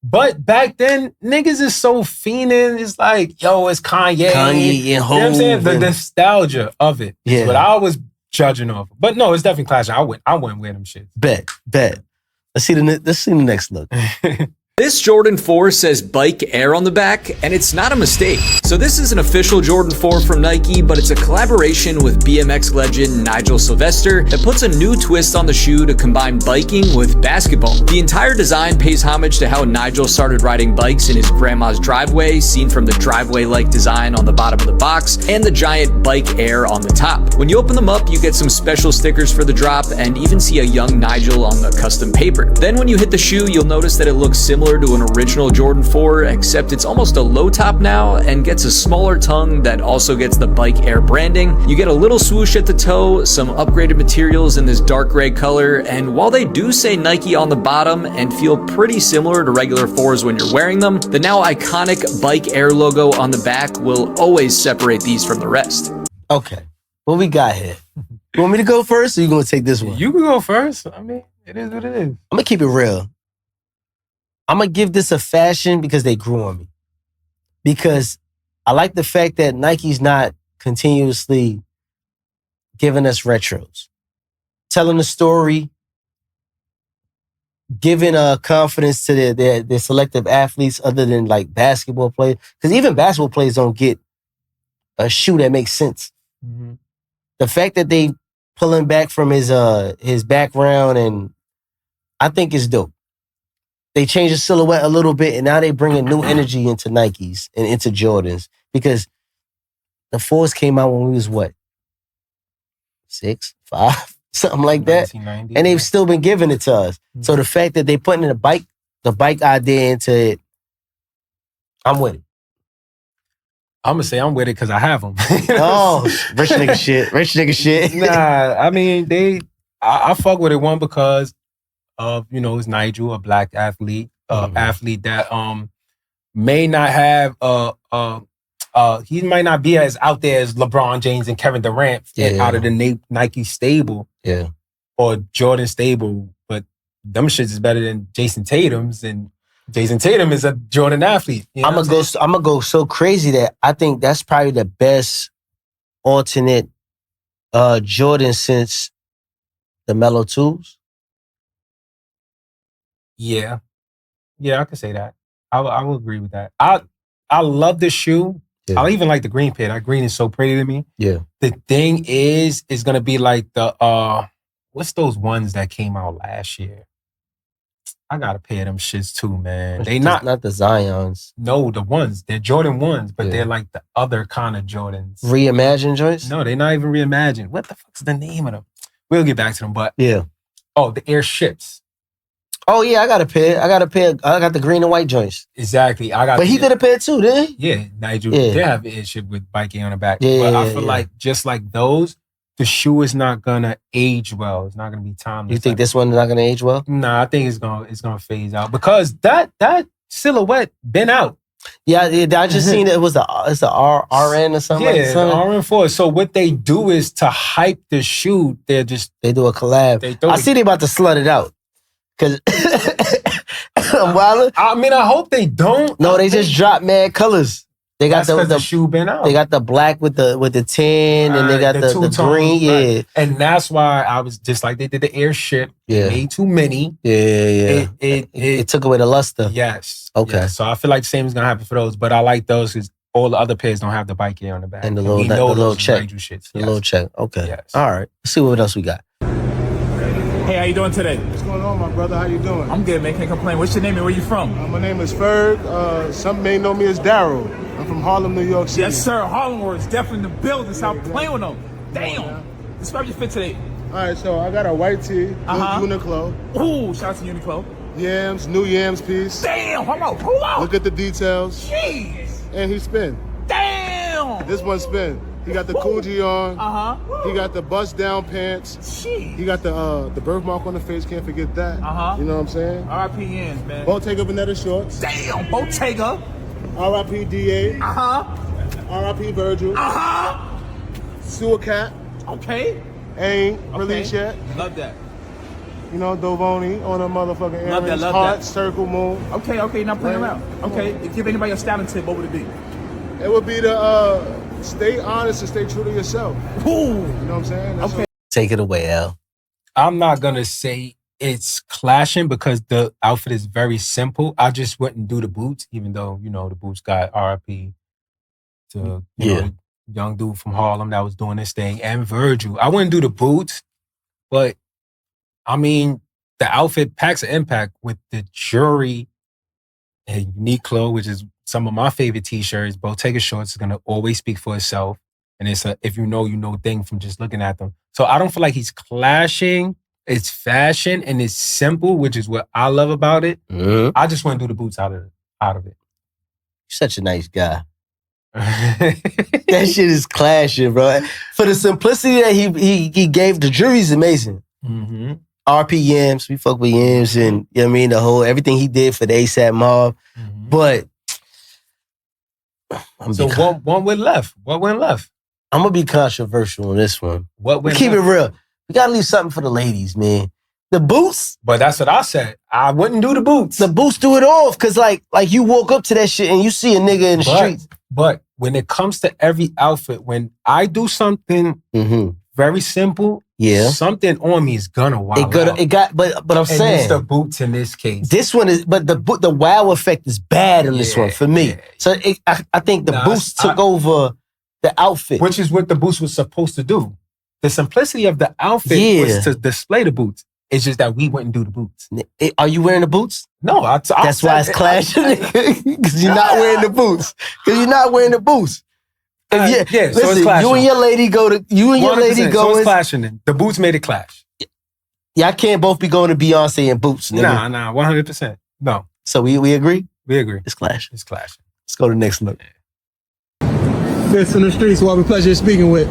But back then, niggas is so fiending. It's like, yo, it's Kanye. Kanye and Hov. You know what I'm saying? The nostalgia of it is what I was judging off. But no, it's definitely clashing. I wouldn't wear them shit. Bet. Let's see the next look. This Jordan 4 says Bike Air on the back, and it's not a mistake. So this is an official Jordan 4 from Nike, but it's a collaboration with BMX legend Nigel Sylvester that puts a new twist on the shoe to combine biking with basketball. The entire design pays homage to how Nigel started riding bikes in his grandma's driveway, seen from the driveway-like design on the bottom of the box, and the giant Bike Air on the top. When you open them up, you get some special stickers for the drop, and even see a young Nigel on the custom paper. Then when you hit the shoe, you'll notice that it looks similar to an original Jordan 4, except it's almost a low top now and gets a smaller tongue that also gets the Bike Air branding. You get a little swoosh at the toe, some upgraded materials in this dark gray color, and while they do say Nike on the bottom and feel pretty similar to regular 4s when you're wearing them, the now iconic Bike Air logo on the back will always separate these from the rest. Okay, what we got here? You want me to go first or you gonna take this one? You can go first. I mean, it is what it is. I'm gonna keep it real. I'm going to give this a fashion because they grew on me. Because I like the fact that Nike's not continuously giving us retros, telling the story, giving confidence to their selective athletes other than like basketball players. Because even basketball players don't get a shoe that makes sense. Mm-hmm. The fact that they pulling back from his background, and I think it's dope. They changed the silhouette a little bit, and now they bringing new energy into Nikes and into Jordans, because the 4s came out when we was what? 6, 5, something like that. And they've still been giving it to us. Mm-hmm. So the fact that they putting the bike idea into it, I'm with it. I'm gonna say I'm with it because I have them. Oh, rich nigga shit. Rich nigga shit. Nah, I mean, I fuck with it, one, because of, it's Nigel, a black athlete, athlete that may not have he might not be as out there as LeBron James and Kevin Durant out of the Nike stable, or Jordan stable, but them shits is better than Jason Tatum's, and Jason Tatum is a Jordan athlete. I'm gonna go so crazy that I think that's probably the best alternate Jordan since the Mellow 2s. Yeah, I can say that. I will agree with that. I love the shoe. Yeah. I even like the green pair. That green is so pretty to me. Yeah. The thing is gonna be like the what's those ones that came out last year? I got a pair of them shits too, man. They not the Zions. No, the ones. They're Jordan 1s, but they're like the other kind of Jordans. Reimagined joints? No, they're not even reimagined. What the fuck's the name of them? We'll get back to them, but yeah. Oh, the airships. Oh yeah, I got a pair. I got the green and white joints. Exactly. But he did a pair too, didn't he? Yeah, Nigel did have an airship with Bike on the back. But I feel like just like those, the shoe is not gonna age well. It's not gonna be timeless. You think this one is not gonna age well? Nah, I think it's gonna phase out because that silhouette been out. Yeah, I just seen it. It's the RN or something. Yeah, the RN4. So what they do is to hype the shoe. They do a collab. I see they about to slut it out. Cause I mean, I hope they don't. No, they just dropped mad colors. They got the shoe been out. They got the black with the tin, and they got the green. Right. Yeah, and that's why I was just like they did the airship. Yeah, made too many. Yeah. It took away the luster. Yes. Okay. Yeah. So I feel like the same is gonna happen for those, but I like those because all the other pairs don't have the bike gear on the back. And the little check. Shits. The little check. Okay. Yes. All right. Let's see what else we got. Hey, how you doing today? What's going on, my brother? How you doing? I'm good, man. Can't complain. What's your name and where you from? My name is Ferg. Some may know me as Daryl. I'm from Harlem, New York City. Yes, sir. Harlem Words, definitely in the building. Stop playing with them. Damn. Describe your fit today. All right, so I got a white tee, Uniqlo. Ooh, shout out to Uniqlo. Yams, new Yams piece. Damn, hold on. Look at the details. Jeez. And he spin. Damn. This one spin. He got the Coogee on. He got the bust down pants. Jeez. He got the birthmark on the face. Can't forget that. You know what I'm saying? R.I.P. Yams, man. Bottega Veneta shorts. Damn, Bottega. R.I.P. DA. R.I.P. Virgil. Sewer Cat. Okay. Ain't released yet. Love that. You know, Dovoni on a motherfucking Love earrings. that. Heart, circle, moon. Okay, not playing around. Okay, if you give anybody a styling tip, what would it be? It would be to stay honest and stay true to yourself. Ooh. You know what I'm saying? Okay. Take it away, Al. I'm not gonna say it's clashing because the outfit is very simple. I just wouldn't do the boots, even though, the boots got RIP to young dude from Harlem that was doing this thing, and Virgil. I wouldn't do the boots, but I mean, the outfit packs an impact with the jewelry and Uniqlo, which is some of my favorite t-shirts. Bottega shorts is going to always speak for itself. And it's a if you know thing from just looking at them. So I don't feel like he's clashing. It's fashion and it's simple, which is what I love about it. I just want to do the boots out of it. You're such a nice guy. That shit is clashing, bro. For the simplicity that he gave, the jury's amazing. RP Yams, we fuck with Yams, and you know what I mean, the whole everything he did for the ASAP mob. But one went left. What went left? I'm gonna be controversial on this one. What went Keep left? it real. We gotta leave something for the ladies, man. The boots. But that's what I said. I wouldn't do the boots. The boots do it off, cause like you woke up to that shit and you see a nigga in the streets. But when it comes to every outfit, when I do something very simple, something on me is gonna wow. But I'm saying it's the boots in this case. This one is, but the wow effect is bad in this one for me. Yeah. So I think the boots took over the outfit, which is what the boots was supposed to do. The simplicity of the outfit was to display the boots. It's just that we wouldn't do the boots. Are you wearing the boots? No, that's why it's clashing. Because you're not wearing the boots. Because you're not wearing the boots. Yeah, listen, so it's clashing. You and your lady go. So it's clashing. The boots made it clash. Y'all can't both be going to Beyonce in boots. Nigga. Nah, 100%. No. So we agree? We agree. It's clashing. It's clashing. Let's go to the next look. Fits in the streets. Who I have a pleasure speaking with.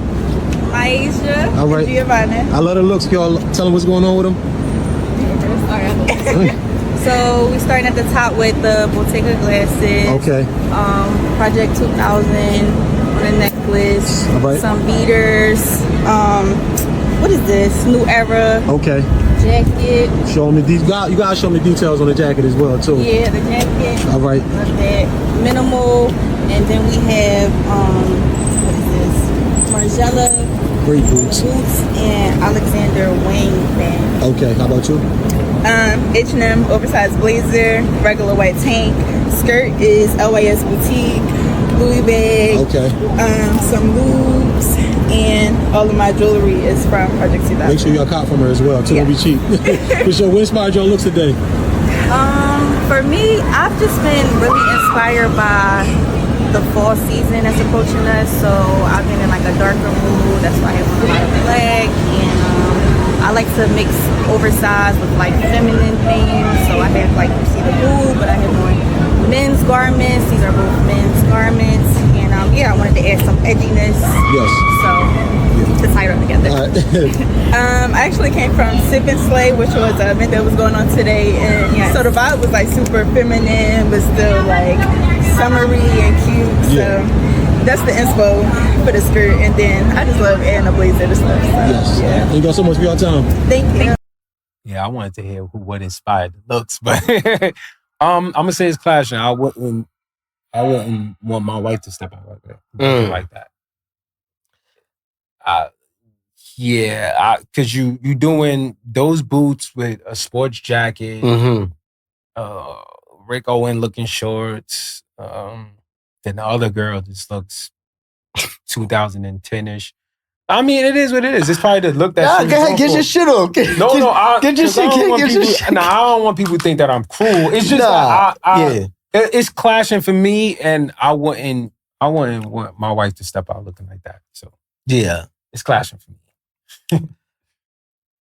Ayesha. All right. Giovanni. I love the looks. Y'all tell them what's going on with them. So we starting at the top with the Bottega glasses. Okay. Project 2000 on a necklace. All right. Some beaters. What is this? New Era. Okay. Jacket. Show me these. You gotta show me details on the jacket as well too. Yeah, the jacket. All right. Love that. Minimal, and then we have what is this? Margiela. Great boots. And Alexander Wang band. Okay. How about you? H&M oversized blazer, regular white tank. Skirt is LYS boutique. Louis bag. Okay. Some lubes, and all of my jewelry is from Project 2000. Make sure you got a cop from her as well too. Don't be cheap. For sure. What inspired your looks today? For me, I've just been really inspired by the fall season that's approaching us. So I've been in like a darker mood. That's why I have on a lot of black, and I like to mix oversized with like feminine things. So I have like, you see the blue, but I have on men's garments. These are both men's garments, and I wanted to add some edginess. Yes. So to tie it all together. I actually came from Sip and Slay, which was an event that was going on today, and so the vibe was like super feminine, but still like summery and cute. So that's the inspo for the skirt, and then I just love adding a blazer to stuff. So, yes. Thank you guys so much for your time. Thank you. Yeah, I wanted to hear what inspired the looks, but I'm gonna say it's clashing. I wouldn't want my wife to step out like that. Like that. Because you doing those boots with a sports jacket, Rick Owen looking shorts. Then the other girl just looks 2010-ish. I mean, it is what it is. It's probably the look that. Go ahead, get your shit on. Get your shit. Nah, I don't want people to think that I'm cruel. It's just it's clashing for me, and I wouldn't want my wife to step out looking like that. So yeah, it's clashing for me.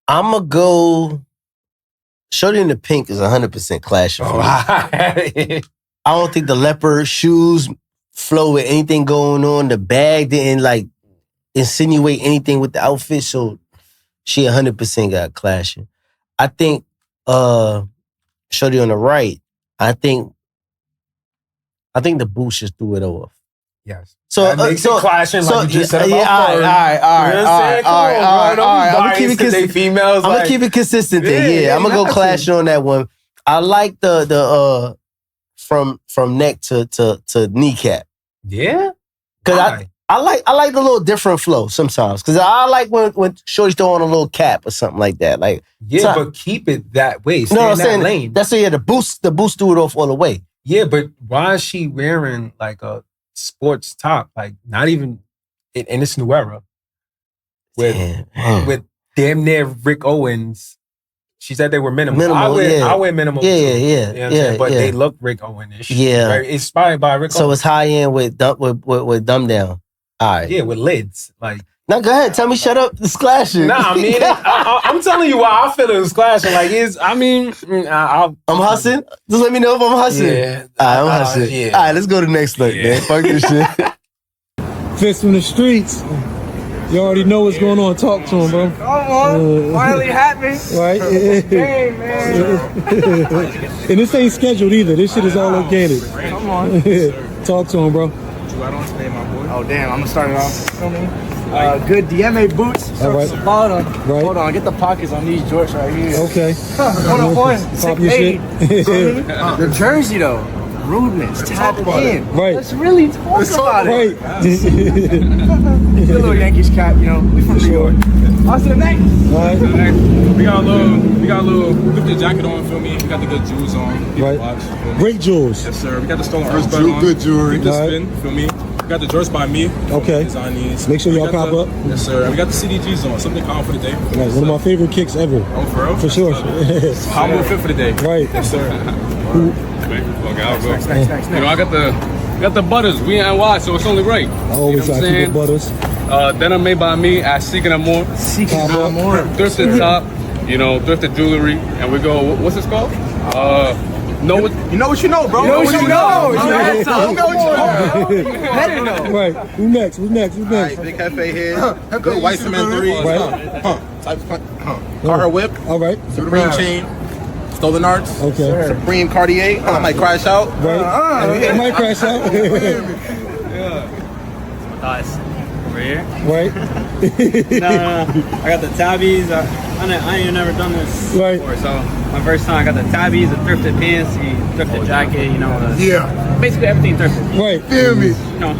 I'ma go. Shorty in the pink is 100% clashing for me. I don't think the leopard shoes flow with anything going on. The bag didn't like insinuate anything with the outfit, so she 100% got clashing. I think Shorty on the right, I think the boots just threw it off. Yes. So that makes it clashing like you just said about all right. I'm gonna keep it consistent. I'm gonna keep it consistent then. Yeah, I'm gonna go clashing on that one. I like the from neck to kneecap. Yeah. Cause I like the little different flow sometimes. Cause I like when Shorty's throwing a little cap or something like that. Like but keep it that way. Stay I'm in that saying lane. that's the boost threw it off all the way. Yeah, but why is she wearing like a sports top? Like not even in this new era with damn near Rick Owens. She said they were minimal. I wear minimal too. Yeah. But they look Rick Owen-ish. Yeah. Right? Inspired by Rick Owen. So it's high end with dumb down. All right. Yeah, with lids. Like now go ahead, tell me shut up. It's clashing. Nah, I mean, I'm telling you why I feel it was clashing. Like I'm hustling. Just let me know if I'm hustling. Yeah. All right, I'm hustling. All right, let's go to the next look, man. Fuck this shit. Fits from the streets. You already know what's going on. Talk to him, bro. Come on. Finally happened. Right? Hey, man. And this ain't scheduled either. This shit is all organic. Come on. Talk to him, bro. Oh, damn. I'm going to start it off. Good DMA boots. All right. Bottom. Right. Hold on. Get the pockets on these jorts right here. Okay. Hold on. Pop your shit. The jersey, though. rudeness. Tap in. Right. Let's really talk about it. Right. The little Yankees cap, you know, we from New York. On to the next. Right. We got a little lifted jacket on, feel me? We got the good jewels on. Right. Watch, Great jewels. Yes, sir. We got the stolen Earth belt on. Good jewelry. Keep the spin, feel me? We got the Jorts by me. Okay. Design these. Make sure We y'all got pop the- up. Yes, sir. And we got the CDGs on. Something calm for the day. Right. One of my favorite kicks ever. Oh, for real? For sure. How will fit for the day? Right. Yes, sir. Okay, I'll go. Next. You know, I got the butters. We in NY, so it's only right. I always You know what I'm like to saying? get butters. Denim made by me at Seeking Amor. Thrifted top, you know, thrifted jewelry, and we go. What's this called? You know what you know, bro. You know what you know. You know what you know. Better know. Right. Who's next? Big Cafe here. Good white cement 3. Right. Carter whip. All right. Supreme chain. Stolen Arts. Okay. Supreme Cartier. I might crash out. Right. I might crash out. Thoughts over here. Right. No. I got the tabbies. I ain't never done this before, so my first time I got the tabbies, the thrifted pants, the thrifted jacket, you know, basically everything thrifted. Right. Feel me? You know,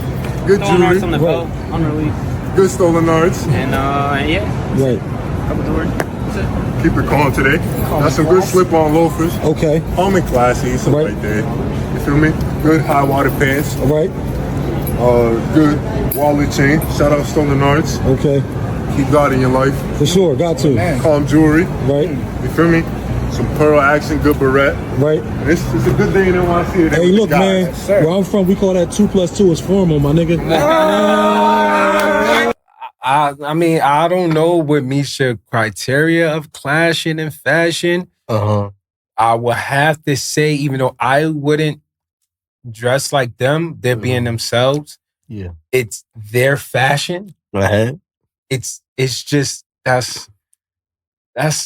Good Stolen Arts jewelry. on the belt, unreleased, Good Stolen Arts. and yeah, Right. couple doors. That's it. Keep it calm today. Got some good slip-on loafers. Okay. Calm and classy, something Right. like that. You feel me? Good high water pants. All right. Good wallet chain. Shout out Stolen Arts. Okay. Keep God in your life. For sure. Got to. Calm jewelry. Right. You feel me? Some pearl action, good barrette. Right. And it's a good day in NYC. Hey, look, man. Where I'm from, we call that 2 + 2 is formal, my nigga. I mean, I don't know what meets your criteria of clashing and fashion. I would have to say, even though I wouldn't dress like them, they're being themselves. Yeah. It's their fashion. Go ahead. It's just that's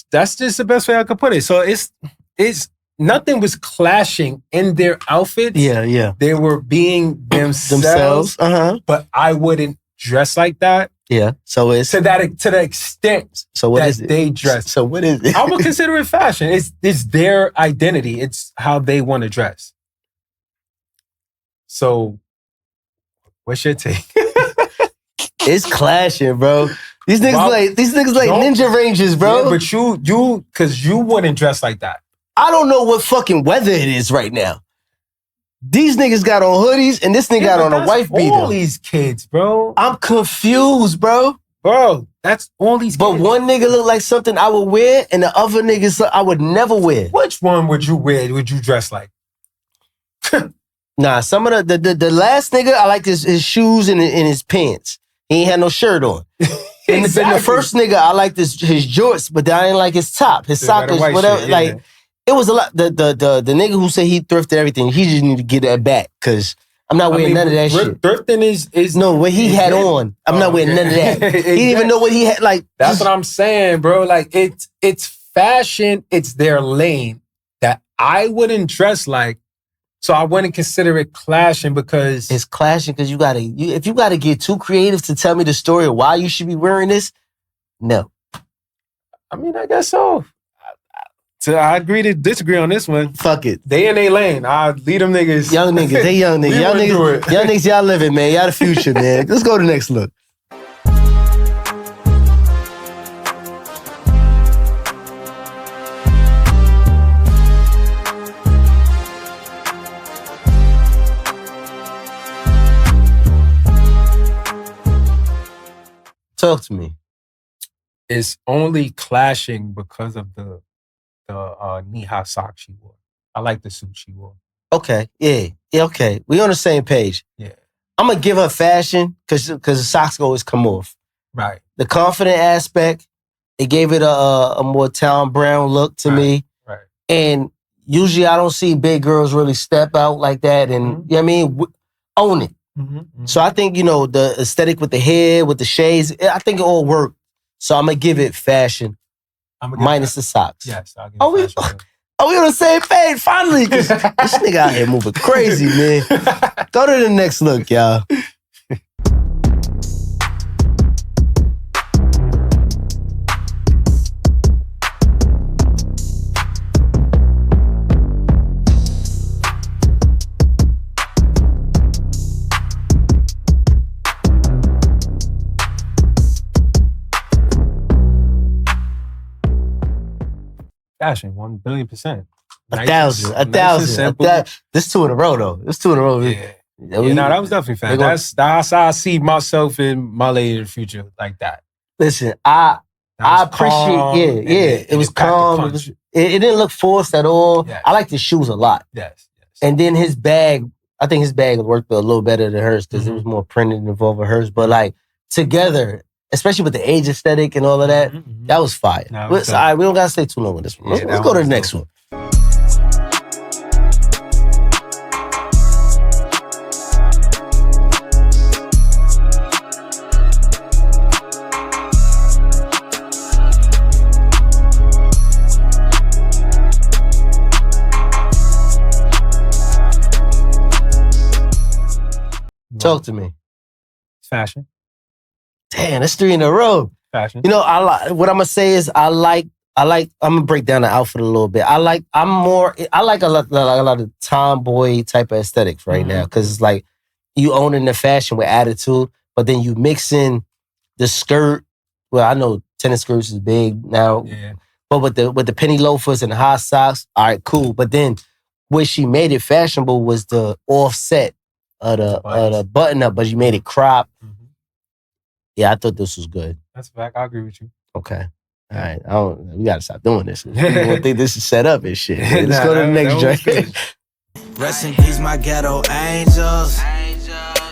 just the best way I could put it. So it's nothing was clashing in their outfits. Yeah. They were being themselves. But I wouldn't dress like that. Yeah. So it's to the extent so what that is it? they dress. So what is it? I would consider it fashion. It's their identity. It's how they want to dress. So what's your take? It's clashing, bro. These niggas like Ninja Rangers, bro. Yeah, but you cause you wouldn't dress like that. I don't know what fucking weather it is right now. These niggas got on hoodies and this nigga got on a wife beater. All these kids, bro. I'm confused, bro. Bro, that's all these kids. But one nigga look like something I would wear and the other niggas I would never wear. Which one would you wear? Would you dress like? Nah, some of the last nigga, I liked his shoes and his pants. He ain't had no shirt on. And the first nigga, I liked his jorts, but I didn't like his top, his sockets, whatever. Shit, yeah. Like, it was a lot. The nigga who said he thrifted everything, he just need to get that back because I'm not wearing none of that shit. Thrifting is no what he had on. I'm not wearing none of that. He didn't even know what he had. Like that's what I'm saying, bro. Like it's fashion. It's their lane that I wouldn't dress like. So I wouldn't consider it clashing because it's clashing because if you gotta get too creative to tell me the story of why you should be wearing this, no. I mean, I guess so. So I agree to disagree on this one. Fuck it. They in their lane. I lead them niggas. Young niggas. They young niggas. Young niggas, y'all living, man. Y'all the future, man. Let's go to the next look. Talk to me. It's only clashing because of the knee-high socks she wore. I like the suit she wore. Okay, yeah, okay. We on the same page. Yeah. I'm gonna give her fashion because the socks always come off. Right. The confident aspect, it gave it a more Town Brown look to me. Right. And usually I don't see big girls really step out like that and, you know what I mean, own it. So I think, the aesthetic with the hair, with the shades, I think it all worked. So I'm gonna give it fashion minus the socks. Yes, I'll give it fashion. We on the same page, finally. 'Cause this nigga out here moving crazy, man. Go to the next look, y'all. Fashion, 1,000,000,000%. 1,000. This 2 in a row though. This 2 in a row. Yeah. That was definitely fashion. That's how I see myself and my lady in the future, like that. Listen, I appreciate. It was calm. It didn't look forced at all. Yes. I like the shoes a lot. Yes. And then his bag, I think his bag worked a little better than hers because it was more printed involved with hers. But like together, especially with the age aesthetic and all of that, that was fire. All right, we don't gotta stay too long with this one. Let's go to the next one. Talk to me. Fashion. Damn, that's 3 in a row. Fashion. You know, what I'm gonna say is I'm gonna break down the outfit a little bit. I like a lot of tomboy type of aesthetics right now because it's like you owning the fashion with attitude, but then you mix in the skirt. Well, I know tennis skirts is big now, but with the penny loafers and the high socks, all right, cool. But then where she made it fashionable was the offset of the button up, but you made it crop. Yeah, I thought this was good. That's a fact. I agree with you. Okay. All right. We got to stop doing this. People won't think this is set up and shit. Let's go to the next joint. Rest in peace, my ghetto angels.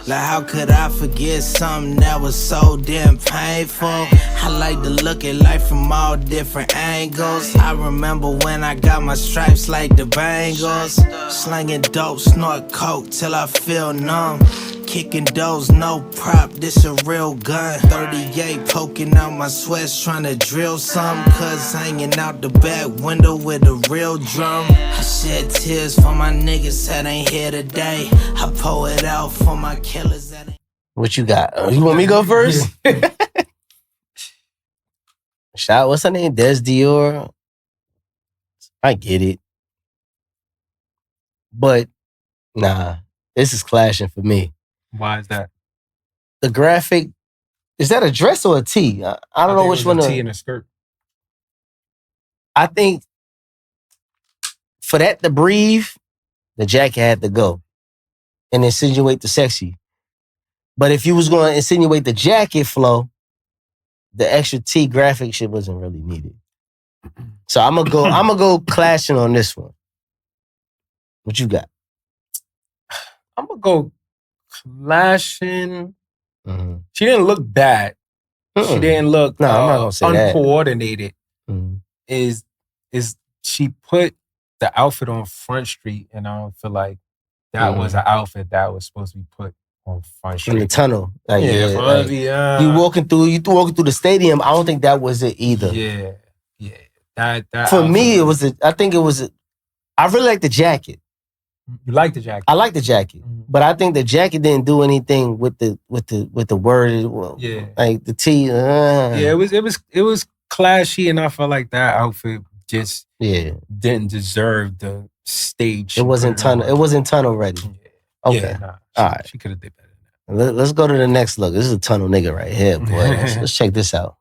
Like, how could I forget something that was so damn painful? I like to look at life from all different angles. I remember when I got my stripes like the Bengals. Slinging dope, snort coke till I feel numb. Kicking doors, no prop, this a real gun. 38 poking out my sweats, trying to drill some. Cuz hanging out the back window with a real drum. I shed tears for my niggas that ain't here today. I pour it out for my killers that ain't. What you got? You want me to go first? What's her name? Des Dior. I get it. But, nah, this is clashing for me. Why is that? The graphic, is that a dress or a tee? I don't know which one. A tee and a skirt. I think for that to breathe, the jacket had to go and insinuate the sexy. But if you was going to insinuate the jacket flow, the extra tee graphic shit wasn't really needed. So I'm gonna go clashing on this one. What you got? I'm gonna go clashing. She didn't look bad. She didn't look I'm not gonna say uncoordinated. Is she put the outfit on Front Street, and I don't feel like that was an outfit that was supposed to be put on Front Street. In the tunnel. Like, You walking through the stadium, I don't think that was it either. Yeah. That for me, it was I really like the jacket. You like the jacket? I like the jacket. But I think the jacket didn't do anything with the word. Well, like the tee. Yeah, it was clashy, and I felt like that outfit just didn't deserve the stage. It wasn't tunnel ready. Okay, all right. She could have did better than that. Let's go to the next look. This is a tunnel nigga right here, boy. Let's check this out.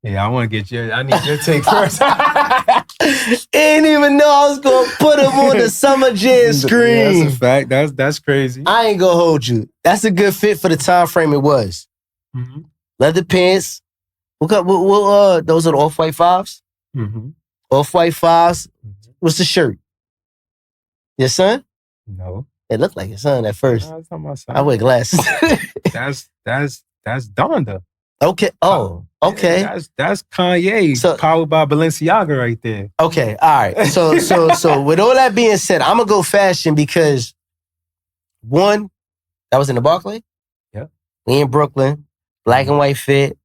Yeah, I want to get I need your take first. Ain't even know I was going to put him on the Summer Jam screen. That's a fact. That's crazy. I ain't going to hold you. That's a good fit for the time frame it was. Leather pants. Those are the off-white 5s? Off-white 5s. What's the shirt? Your son? No. It looked like your son at first. No, it's not my son. I wear glasses. That's Donda. Okay. Oh, okay. Yeah, that's Kanye, powered by Balenciaga right there. Okay, all right. So with all that being said, I'm gonna go fashion because one, that was in the Barclay. Yep. We in Brooklyn, black and white fit.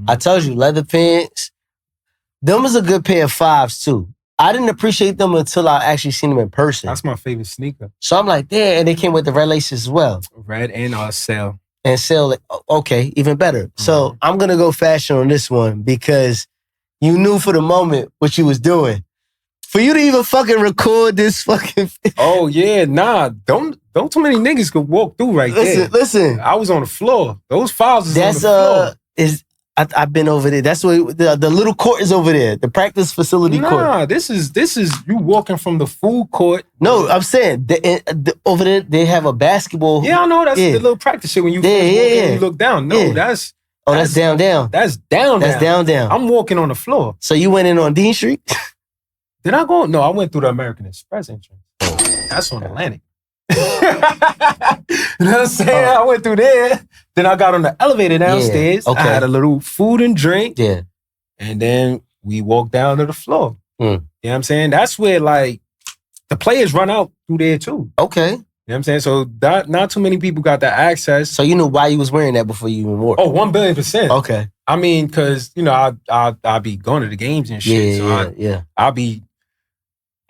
I told you, leather pants. Them was a good pair of 5s too. I didn't appreciate them until I actually seen them in person. That's my favorite sneaker. So I'm like, yeah, and they came with the red laces as well. Red and sale. and sell it. Okay, even better. So I'm gonna go fashion on this one because you knew for the moment what you was doing. For you to even fucking record this fucking... Oh, yeah, nah. Don't too many niggas could walk through there. Listen. I was on the floor. Those files is on the floor. I've been over there. That's where the little court is over there. The practice facility court. Nah, this is you walking from the food court. No, I'm saying over there they have a basketball. Yeah, I know. That's the little practice shit when you first walk in, you look down. No, that's down. That's down. That's down. I'm walking on the floor. So you went in on Dean Street? Did I go? No, I went through the American Express entrance. That's on Atlantic. You know what I'm saying? I went through there. Then I got on the elevator downstairs. Okay. I had a little food and drink. Yeah. And then we walked down to the floor. You know what I'm saying? That's where the players run out through there too. Okay. You know what I'm saying? So not too many people got that access. So you knew why you was wearing that before you even wore it? Oh, 1,000,000,000%. Okay. I mean, because, I'll be going to the games and shit.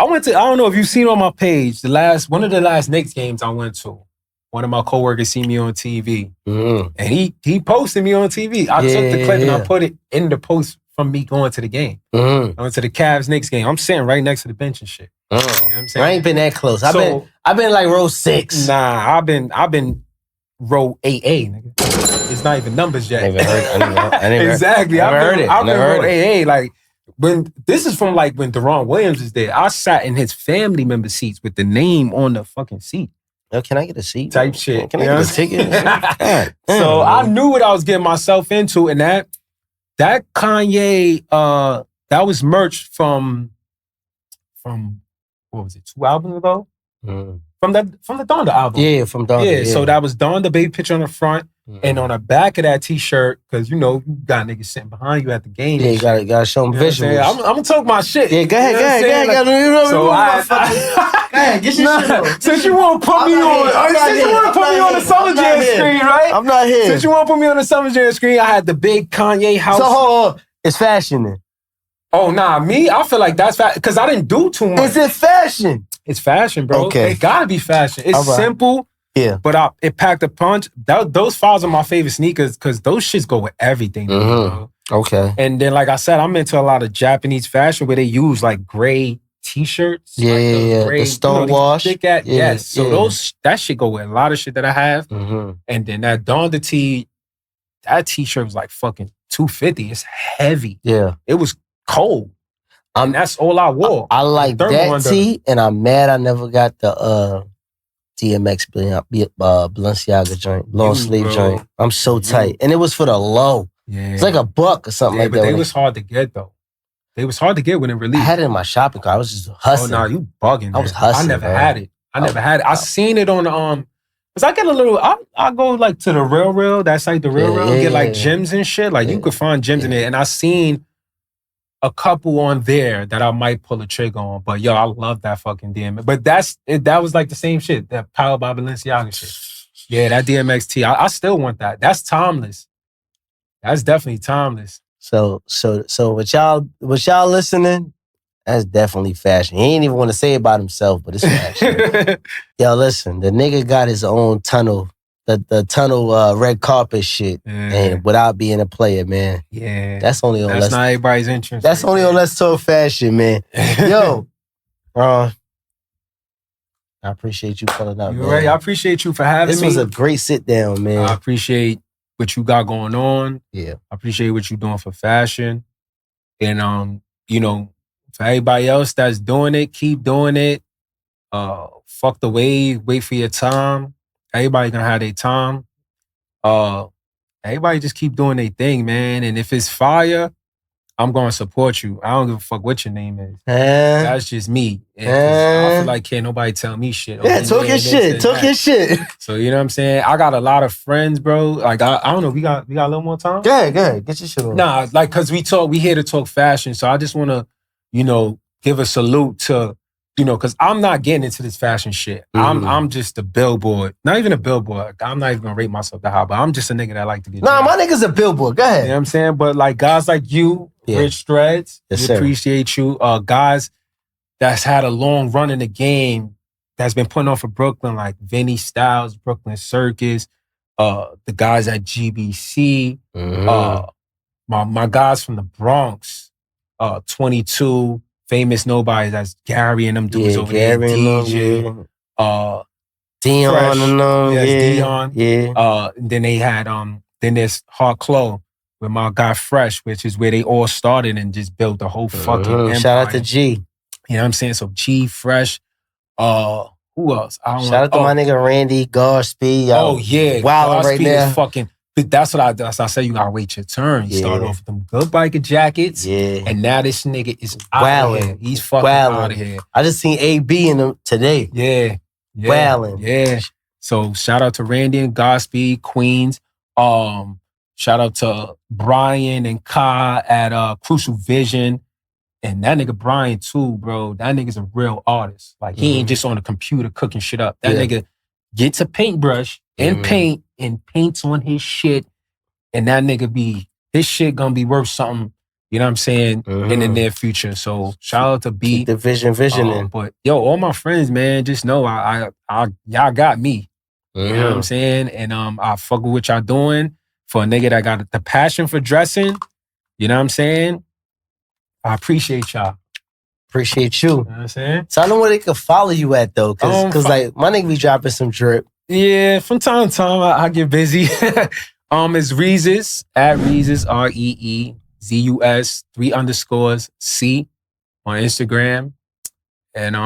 I don't know if you've seen on my page, one of the last Knicks games I went to. One of my coworkers seen me on TV. And he posted me on TV. I took the clip and I put it in the post from me going to the game. I went to the Cavs-Knicks game. I'm sitting right next to the bench and shit. You know what I'm saying? I ain't been that close. I've been like row 6. Nah, I've been row 8A, nigga. It's not even numbers yet. I never heard Exactly. I've been row 8A. Like, this is from when Deron Williams is there. I sat in his family member seats with the name on the fucking seat. Yo, can I get a seat? Type shit. Can I get a ticket? So I knew what I was getting myself into, and that Kanye, that was merch from what was it, 2 albums ago? From the Donda album. Yeah, from Donda. Yeah, so that was Donda baby picture on the front. And on the back of that t-shirt, because you got niggas sitting behind you at the game. Yeah, you gotta show them visuals. I'm gonna talk my shit. Yeah, go ahead. So go ahead, get your shit on. Since you want to put me on the Summer Jam screen, right? I'm not here. Since you want to put me on the Summer Jam screen, I had the big Kanye house. So hold on, it's fashion then. Oh nah, I feel like that's fashion because I didn't do too much. Is it fashion? It's fashion, bro. Okay, it gotta be fashion. It's simple. Yeah, but it packed a punch. Those files are my favorite sneakers because those shits go with everything. Bro. Okay. And then, like I said, I'm into a lot of Japanese fashion where they use gray t-shirts. Yeah, gray, the stonewash. Yes. So that shit go with a lot of shit that I have. And then that Donda tee, that t-shirt was fucking $250. It's heavy. Yeah. It was cold. That's all I wore. I like that tee, and I'm mad I never got the DMX Balenciaga joint, long sleeve joint. I'm so tight. And it was for the low. Yeah. It's like $1 or something like that. But they was hard to get though. They was hard to get when it released. I had it in my shopping cart. I was just hustling. Oh no, you bugging. I was hustling. I never had it. I seen it on cause I get a little, I go to the Real, that's the Real, get gems and shit. You could find gems in there. And I seen a couple on there that I might pull a trigger on. But yo, I love that fucking DMX. But that was the same shit, that Powered by Balenciaga shit. Yeah, that DMX tee. I still want that. That's timeless. That's definitely timeless. So with y'all listening, that's definitely fashion. He ain't even want to say it about himself, but it's fashion. Yo, listen, the nigga got his own tunnel. The tunnel red carpet shit, and without being a player, man. Yeah, that's only on. That's not everybody's interest. That's only on Let's Talk Fashion, man. Yo, I appreciate you pulling up. You're right. I appreciate you for having me. This was a great sit down, man. I appreciate what you got going on. Yeah, I appreciate what you're doing for fashion, and for everybody else that's doing it, keep doing it. Fuck the wave. Wait for your time. Everybody gonna have their time. Everybody just keep doing their thing, man. And if it's fire, I'm gonna support you. I don't give a fuck what your name is. That's just me. I feel like can't nobody tell me shit. Yeah, talk your shit. Talk your shit. So you know what I'm saying? I got a lot of friends, bro. I don't know. We got a little more time? Go ahead. Get your shit on. Nah, cause we here to talk fashion. So I just wanna, give a salute to, because I'm not getting into this fashion shit. I'm just a billboard. Not even a billboard. I'm not even gonna rate myself that high, but I'm just a nigga that like to get my nigga's a billboard. Go ahead. You know what I'm saying? But guys like you, Rich Threads, we appreciate you. Guys that's had a long run in the game, that's been putting on for Brooklyn, like Vinny Styles, Brooklyn Circus, the guys at GBC, my guys from the Bronx, 22, Famous Nobodies, that's Gary and them dudes over there, DJ, Dion Fresh, and them, yes, yeah. Dion. Then they had, then there's Hard Clo with my guy Fresh, which is where they all started and just built the whole fucking empire. Shout out to G. You know what I'm saying? So G, Fresh, who else? Shout out to my nigga Randy, Godspeed. Oh yeah, wilding right now. Is fucking. That's what I say. You gotta wait your turn. You start off with them good biker jackets, and now this nigga is out of here. He's fucking out of here. I just seen AB in them today. Yeah, wilding. Yeah. So shout out to Randy and Godspeed, Queens. Shout out to Brian and Kai at Crucial Vision. And that nigga Brian too, bro. That nigga's a real artist. Like he ain't just on the computer cooking shit up. That nigga gets a paintbrush and paints on his shit. And that nigga his shit gonna be worth something, you know what I'm saying, in the near future. So shout out to B. Keep the vision. But yo, all my friends, man, just know y'all got me. You know what I'm saying? And I fuck with what y'all doing. For a nigga that got the passion for dressing, you know what I'm saying? I appreciate y'all. Appreciate you. You know what I'm saying? So I know where they can follow you at though, cause like my nigga be dropping some drip. Yeah, from time to time I get busy. It's Reezus at Reezus REEZUS 3_C on Instagram, and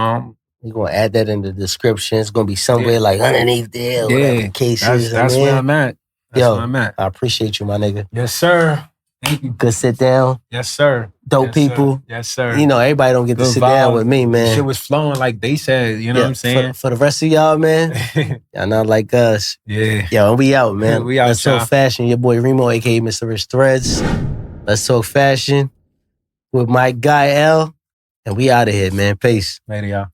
you're gonna add that in the description. It's gonna be somewhere like underneath there. Whatever the case is. That's where I'm at. That's where I'm at. I appreciate you, my nigga. Yes, sir. Thank you. Good sit down. Yes, sir. Dope people. Sir. Yes, sir. You know, everybody don't get to sit down with me, man. Shit was flowing like they said, you know what I'm saying? For the rest of y'all, man, y'all not like us. Yeah. Yo, we out, man. We out, Let's Talk Fashion. Your boy Remo, a.k.a. Mr. Rich Threads. Let's Talk Fashion with my guy L. And we out of here, man. Peace. Later, y'all.